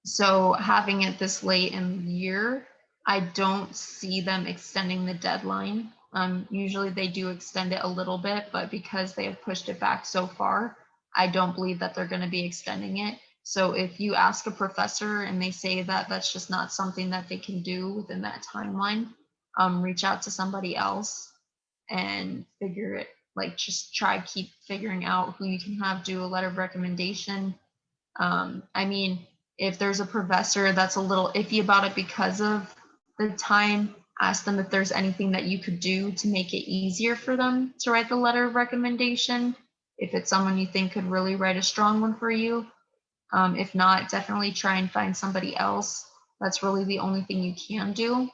so having it this late in the year, I don't see them extending the deadline. Usually they do extend it a little bit, but because they have pushed it back so far, I don't believe that they're going to be extending it. So if you ask a professor and they say that that's just not something that they can do within that timeline, reach out to somebody else and figure it, like just try keep figuring out who you can have do a letter of recommendation. I mean, if there's a professor that's a little iffy about it because of the time, ask them if there's anything that you could do to make it easier for them to write the letter of recommendation. If it's someone you think could really write a strong one for you. If not, definitely try and find somebody else. That's really the only thing you can do.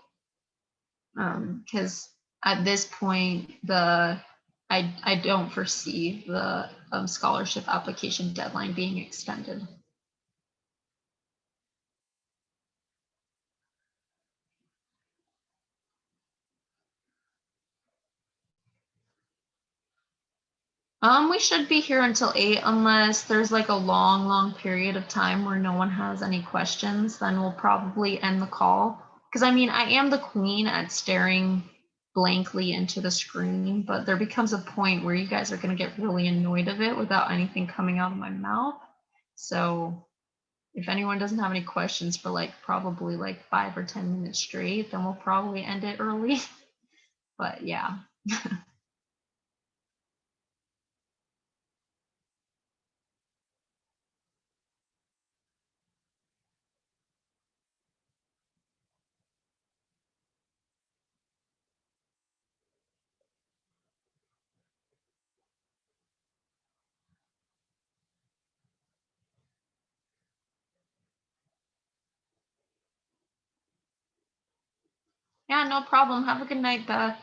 Because at this point, I don't foresee the scholarship application deadline being extended. We should be here until 8 unless there's like a long, long period of time where no one has any questions, then we'll probably end the call. Because I mean, I am the queen at staring blankly into the screen, but there becomes a point where you guys are going to get really annoyed of it without anything coming out of my mouth. So if anyone doesn't have any questions for like probably like 5 or 10 minutes straight, then we'll probably end it early. But yeah. Yeah, no problem. Have a good night, Beth.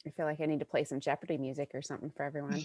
I feel like I need to play some Jeopardy music or something for everyone.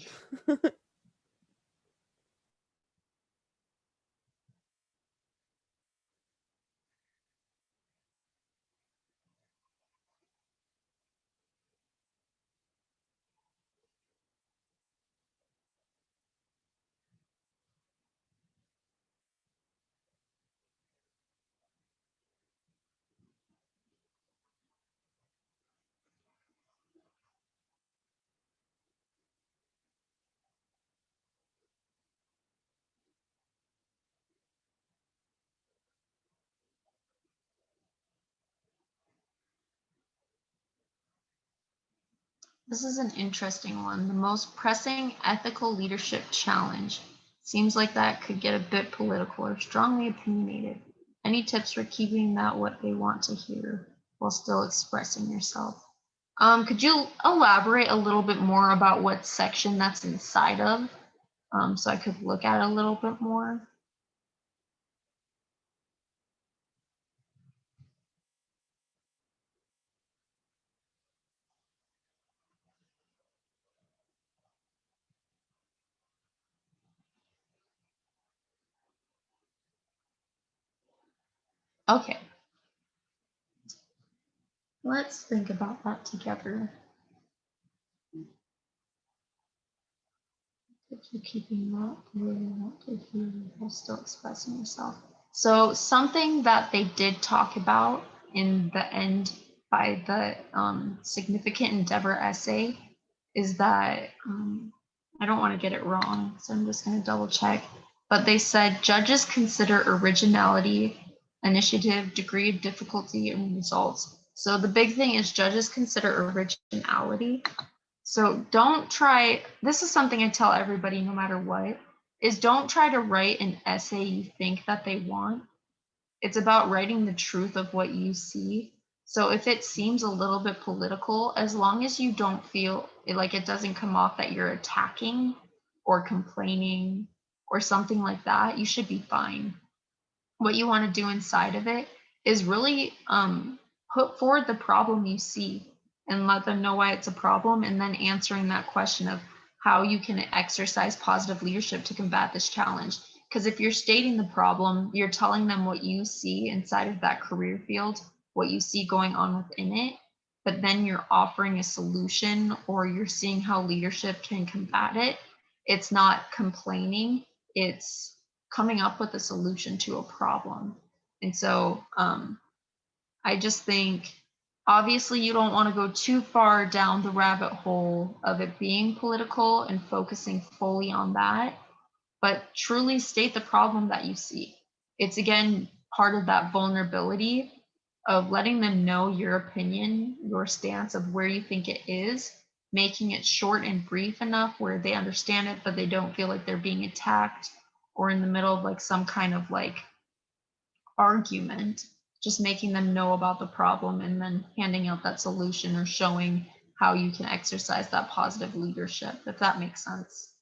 This is an interesting one. The most pressing ethical leadership challenge. Seems like that could get a bit political or strongly opinionated. Any tips for keeping that what they want to hear while still expressing yourself? Could you elaborate a little bit more about what section that's inside of, so I could look at it a little bit more? Okay, let's think about that together. If you're keeping that where you want to hear while still expressing yourself. So something that they did talk about in the end by the significant endeavor essay is that I don't want to get it wrong, so I'm just going to double check. But they said judges consider originality, initiative, degree of difficulty, and results. So the big thing is judges consider originality. So don't try, this is something I tell everybody no matter what, is don't try to write an essay you think that they want. It's about writing the truth of what you see. So if it seems a little bit political, as long as you don't feel like it doesn't come off that you're attacking or complaining or something like that, you should be fine. What you want to do inside of it is really put forward the problem you see and let them know why it's a problem, and then answering that question of how you can exercise positive leadership to combat this challenge. Because if you're stating the problem, you're telling them what you see inside of that career field, what you see going on within it, but then you're offering a solution or you're seeing how leadership can combat it. It's not complaining, it's coming up with a solution to a problem. And so I just think obviously you don't want to go too far down the rabbit hole of it being political and focusing fully on that, but truly state the problem that you see. It's again part of that vulnerability of letting them know your opinion, your stance of where you think it is, making it short and brief enough where they understand it, but they don't feel like they're being attacked or in the middle of like some kind of like argument, just making them know about the problem and then handing out that solution or showing how you can exercise that positive leadership, if that makes sense.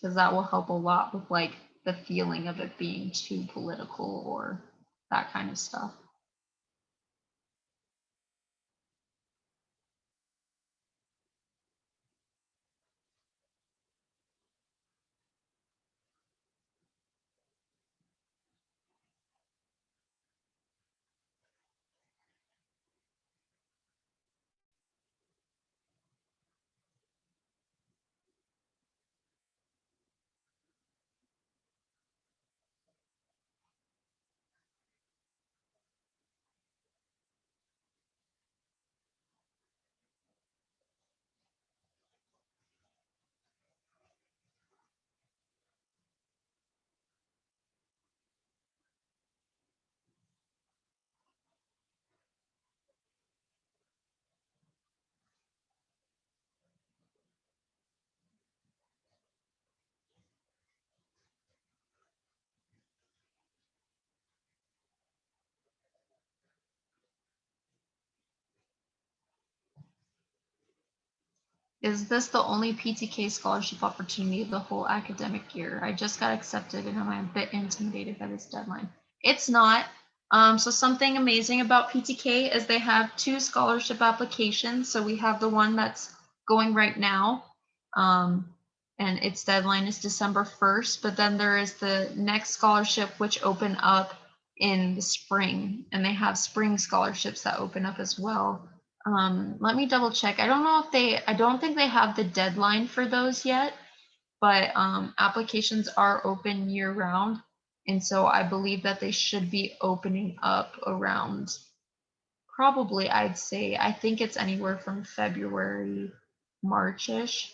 Because that will help a lot with like the feeling of it being too political or that kind of stuff. Is this the only PTK scholarship opportunity of the whole academic year? I just got accepted and I'm a bit intimidated by this deadline. It's not. So something amazing about PTK is they have 2 scholarship applications. So we have the one that's going right now, and its deadline is December 1st. But then there is the next scholarship which open up in the spring, and they have spring scholarships that open up as well. Let me double check. I don't think they have the deadline for those yet, but applications are open year round. And so I believe that they should be opening up around probably, I think it's anywhere from February, March-ish.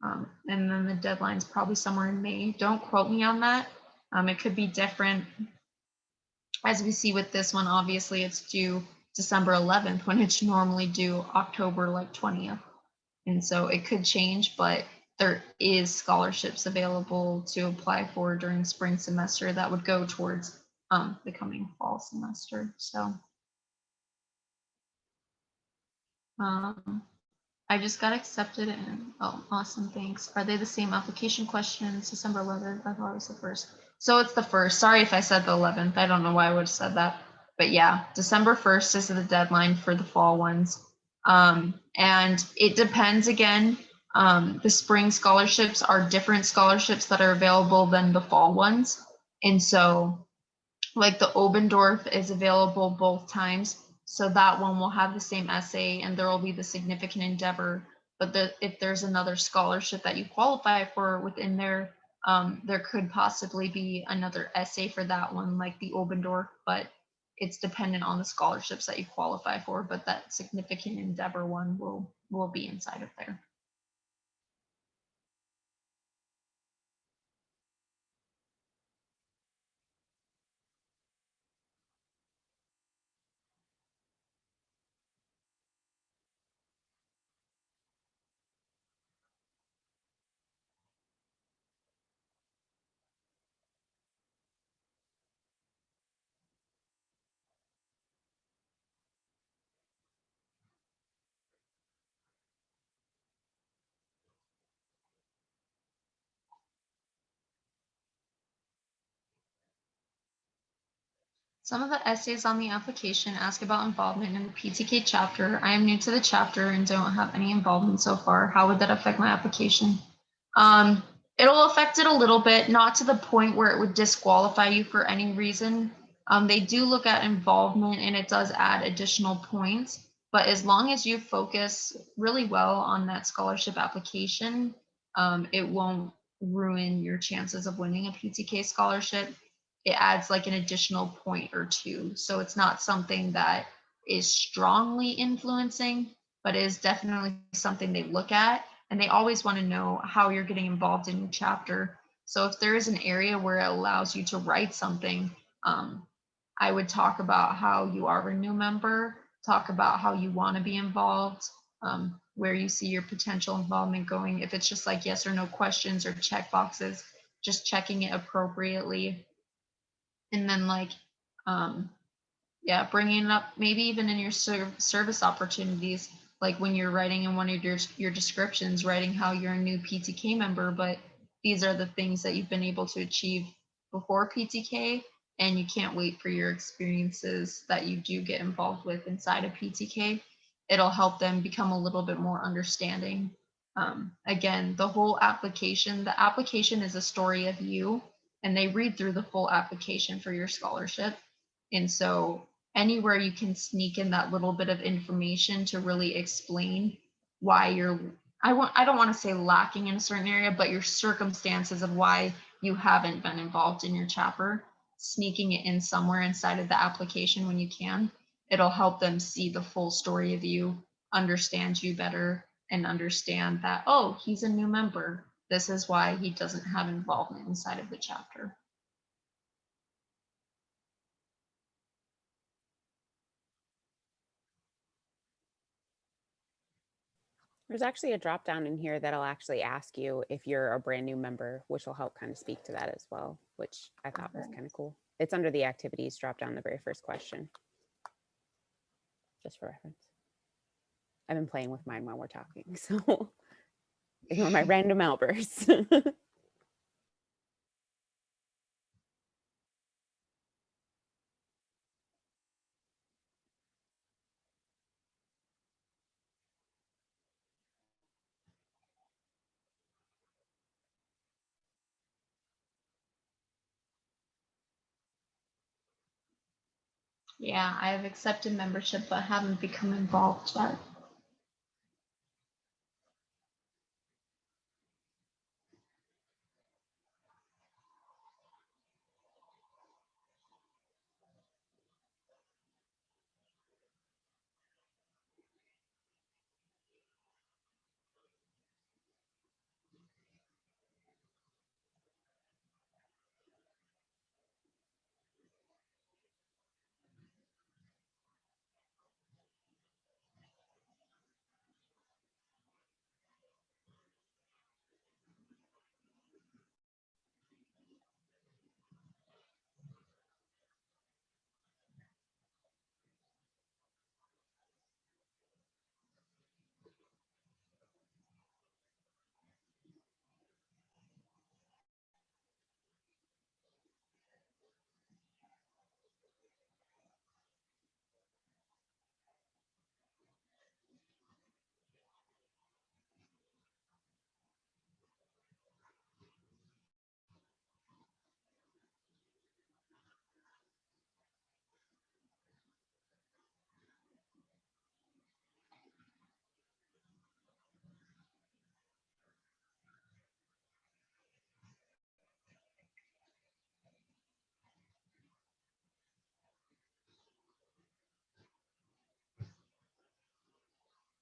And then the deadline's probably somewhere in May. Don't quote me on that. It could be different. As we see with this one, obviously it's due December 11th when it's normally due October 20th. And so it could change, but there is scholarships available to apply for during spring semester that would go towards the coming fall semester. So I just got accepted and oh, awesome, thanks. Are they the same application questions? December 11th, I thought it was the first. So it's the first. Sorry if I said the 11th. I don't know why I would have said that. But yeah, December 1st is the deadline for the fall ones. And it depends again. The spring scholarships are different scholarships that are available than the fall ones. And so like the Obendorf is available both times. So that one will have the same essay and there will be the significant endeavor. But if there's another scholarship that you qualify for within there, there could possibly be another essay for that one, like the Obendorf, but it's dependent on the scholarships that you qualify for. But that significant endeavor one will be inside of there. Some of the essays on the application ask about involvement in the PTK chapter. I am new to the chapter and don't have any involvement so far. How would that affect my application? It'll affect it a little bit, not to the point where it would disqualify you for any reason. They do look at involvement and it does add additional points, but as long as you focus really well on that scholarship application, it won't ruin your chances of winning a PTK scholarship. It adds like an additional point or two. So it's not something that is strongly influencing, but is definitely something they look at. And they always want to know how you're getting involved in your chapter. So if there is an area where it allows you to write something, I would talk about how you are a new member, talk about how you want to be involved, where you see your potential involvement going. If it's just like yes or no questions or check boxes, just checking it appropriately. And then yeah, bringing it up maybe even in your service opportunities, like when you're writing in one of your descriptions, writing how you're a new PTK member, but these are the things that you've been able to achieve before PTK, and you can't wait for your experiences that you do get involved with inside of PTK. It'll help them become a little bit more understanding. Again, the application is a story of you, and they read through the full application for your scholarship. And so anywhere you can sneak in that little bit of information to really explain why I don't want to say lacking in a certain area, but your circumstances of why you haven't been involved in your chapter, sneaking it in somewhere inside of the application when you can, it'll help them see the full story of you, understand you better, and understand that, oh, he's a new member. This is why he doesn't have involvement inside of the chapter. There's actually a drop down in here that'll actually ask you if you're a brand new member, which will help kind of speak to that as well, which I thought was kind of cool. It's under the activities drop down, the very first question, just for reference. I've been playing with mine while we're talking, so ignore my random outbursts. Yeah, I've accepted membership but haven't become involved yet.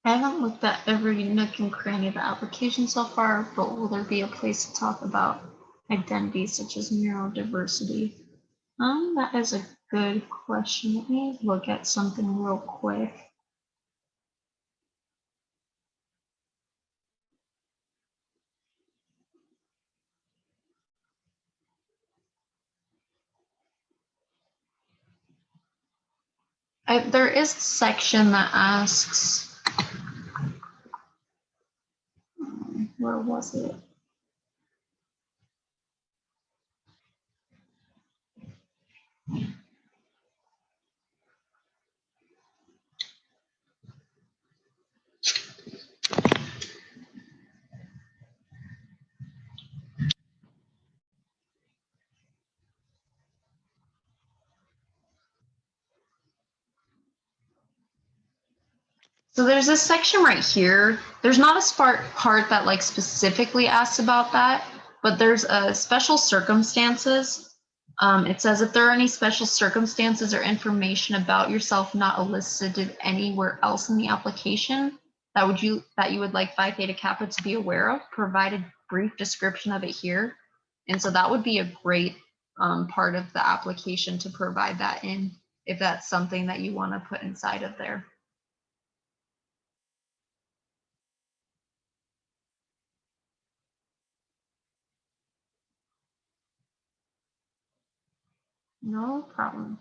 I haven't looked at every nook and cranny of the application so far, but will there be a place to talk about identities such as neurodiversity? That is a good question. Let me look at something real quick. There is a section that asks, where was it? So there's this section right here. There's not a part that like specifically asks about that, but there's a special circumstances. It says if there are any special circumstances or information about yourself not elicited anywhere else in the application that you would like Phi Theta Kappa to be aware of, provide a brief description of it here. And so that would be a great part of the application to provide that in if that's something that you want to put inside of there. No problem.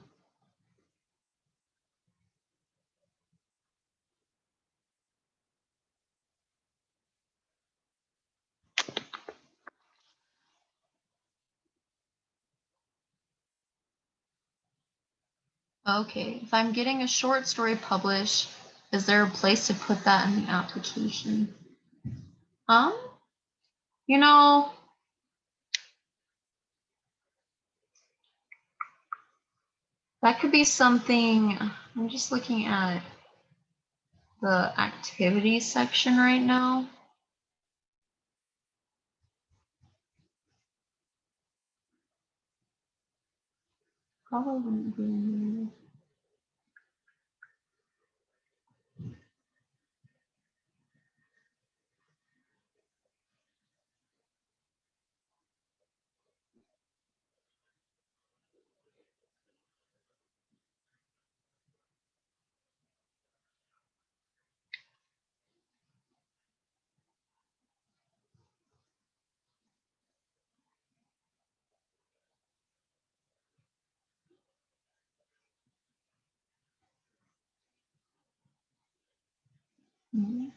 Okay, if I'm getting a short story published, is there a place to put that in the application? You know, that could be something. I'm just looking at the activities section right now. Probably wouldn't be in there. Mhm.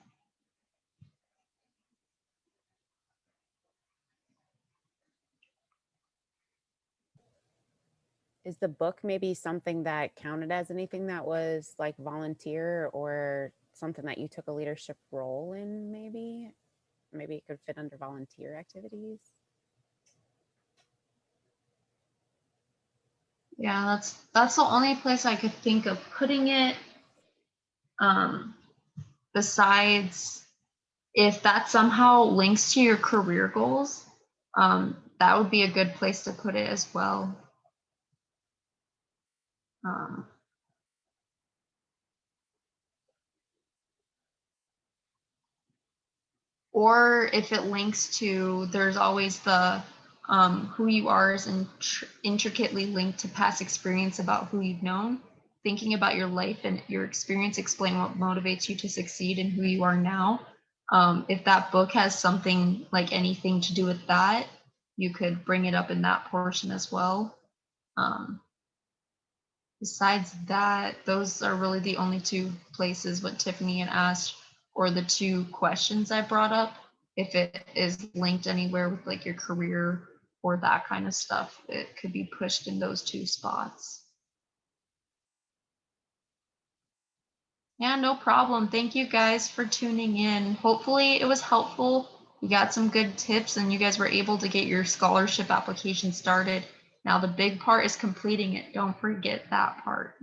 Is the book maybe something that counted as anything that was like volunteer or something that you took a leadership role in? Maybe it could fit under volunteer activities. Yeah, that's the only place I could think of putting it. Besides, if that somehow links to your career goals, that would be a good place to put it as well. Um, or if it links to, there's always the who you are is intricately linked to past experience about who you've known. Thinking about your life and your experience, explain what motivates you to succeed and who you are now. If that book has something like anything to do with that, you could bring it up in that portion as well. Besides that, those are really the only two places, what Tiffany had asked, or the two questions I brought up. If it is linked anywhere with like your career or that kind of stuff, it could be pushed in those two spots. Yeah, no problem. Thank you guys for tuning in. Hopefully it was helpful. You got some good tips and you guys were able to get your scholarship application started. Now the big part is completing it. Don't forget that part.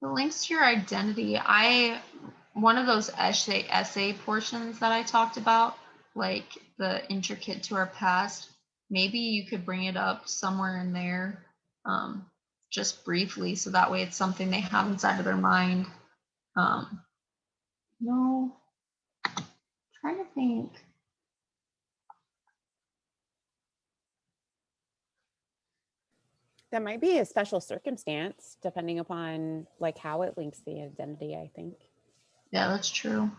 The links to your identity, one of those essay portions that I talked about, like the intricate to our past, maybe you could bring it up somewhere in there, just briefly, so that way it's something they have inside of their mind. No, trying to think. That might be a special circumstance depending upon like how it links the identity, I think. Yeah, that's true.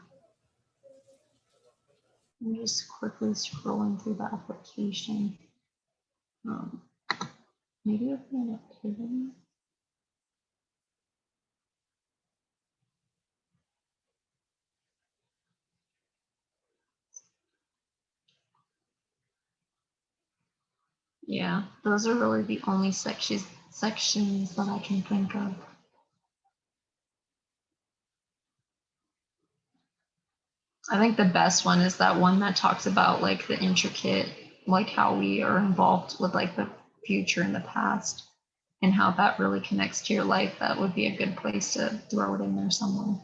I'm just quickly scrolling through the application. Maybe it'll be an activity. Yeah, those are really the only sections that I can think of. I think the best one is that one that talks about like the intricate, like how we are involved with like the future and the past and how that really connects to your life. That would be a good place to throw it in there somewhere.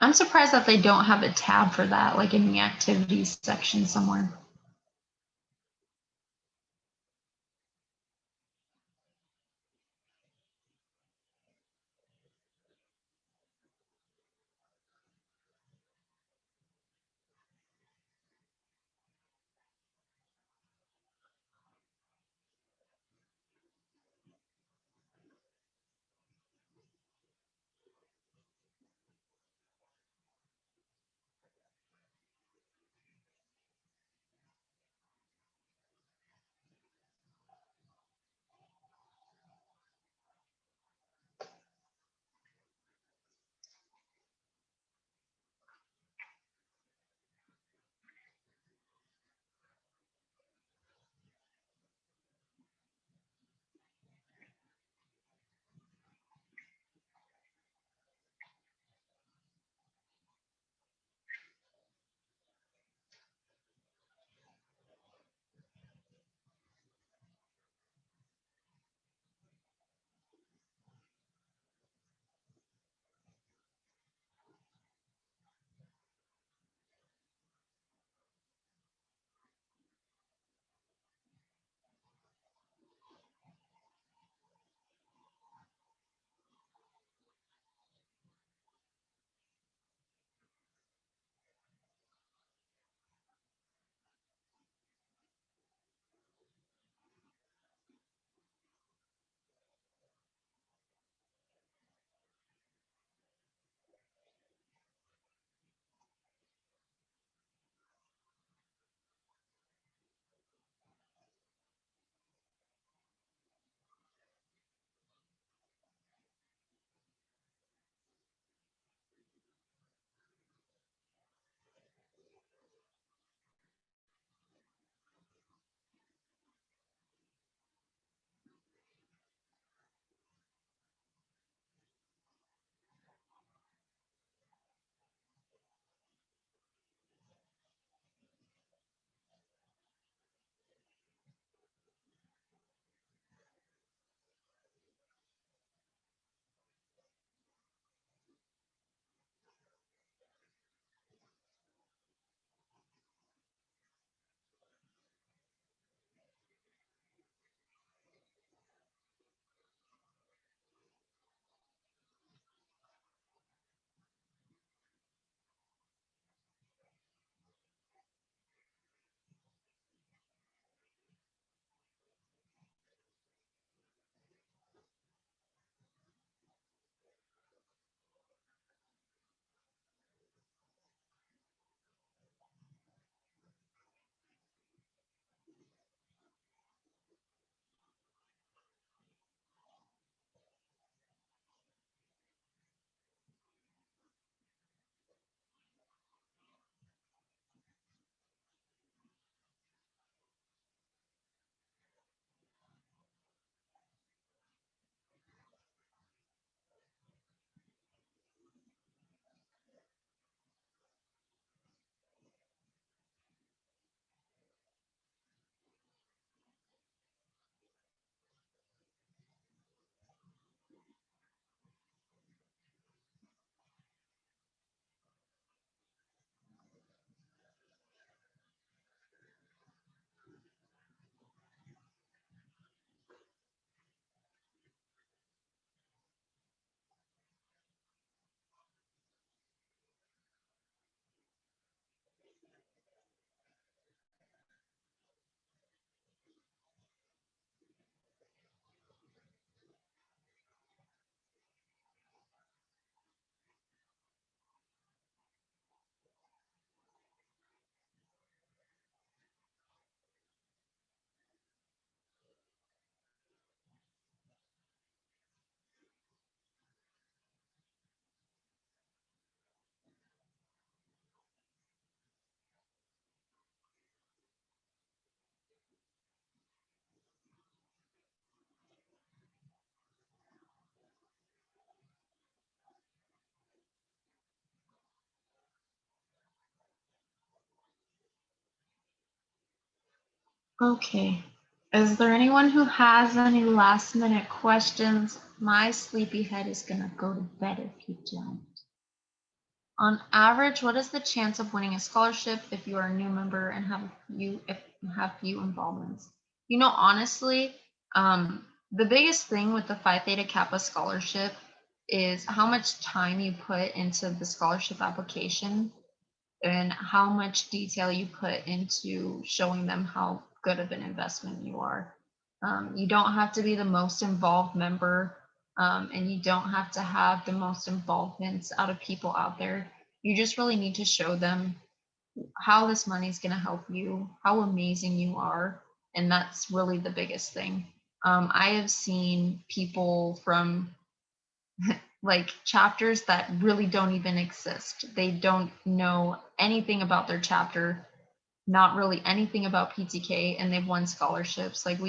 I'm surprised that they don't have a tab for that, like in the activities section somewhere. Okay. Is there anyone who has any last minute questions? My sleepy head is gonna go to bed if you don't. On average, what is the chance of winning a scholarship if you are a new member and have few involvements? Honestly, the biggest thing with the Phi Theta Kappa scholarship is how much time you put into the scholarship application and how much detail you put into showing them how good of an investment you are. You don't have to be the most involved member, and you don't have to have the most involvements out of people out there. You just really need to show them how this money is going to help you, how amazing you are. And that's really the biggest thing. I have seen people from like chapters that really don't even exist. They don't know anything about their chapter, not really anything about PTK, and they've won scholarships. Like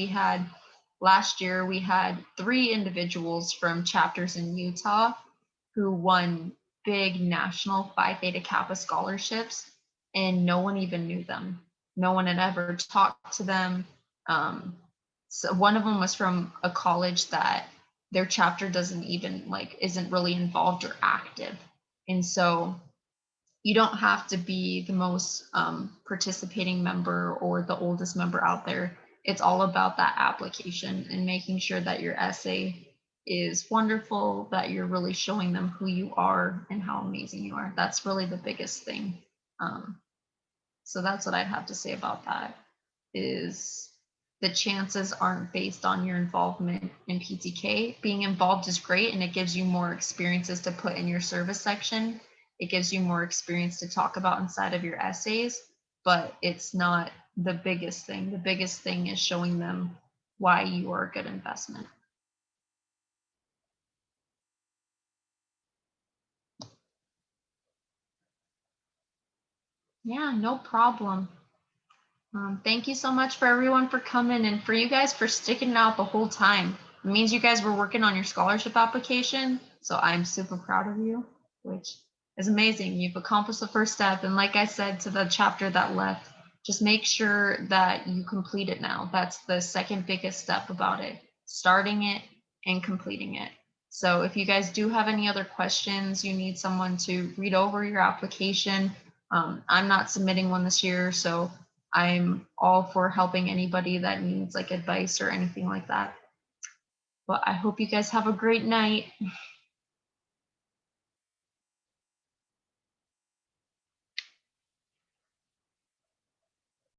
last year, we had 3 individuals from chapters in Utah who won big national Phi Theta Kappa scholarships, and no one even knew them. No one had ever talked to them. So one of them was from a college that their chapter isn't really involved or active. And so you don't have to be the most participating member or the oldest member out there. It's all about that application and making sure that your essay is wonderful, that you're really showing them who you are and how amazing you are. That's really the biggest thing. Um, so that's what I'd have to say about that is the chances aren't based on your involvement in PTK. Being involved is great and it gives you more experiences to put in your service section. It gives you more experience to talk about inside of your essays, but it's not the biggest thing. The biggest thing is showing them why you are a good investment. Yeah, no problem. Thank you so much for everyone for coming and for you guys for sticking out the whole time. It means you guys were working on your scholarship application. So I'm super proud of you, which is amazing. You've accomplished the first step. And like I said to the chapter that left, just make sure that you complete it now. That's the second biggest step about it, starting it and completing it. So if you guys do have any other questions, you need someone to read over your application. I'm not submitting one this year, so I'm all for helping anybody that needs like advice or anything like that. But I hope you guys have a great night.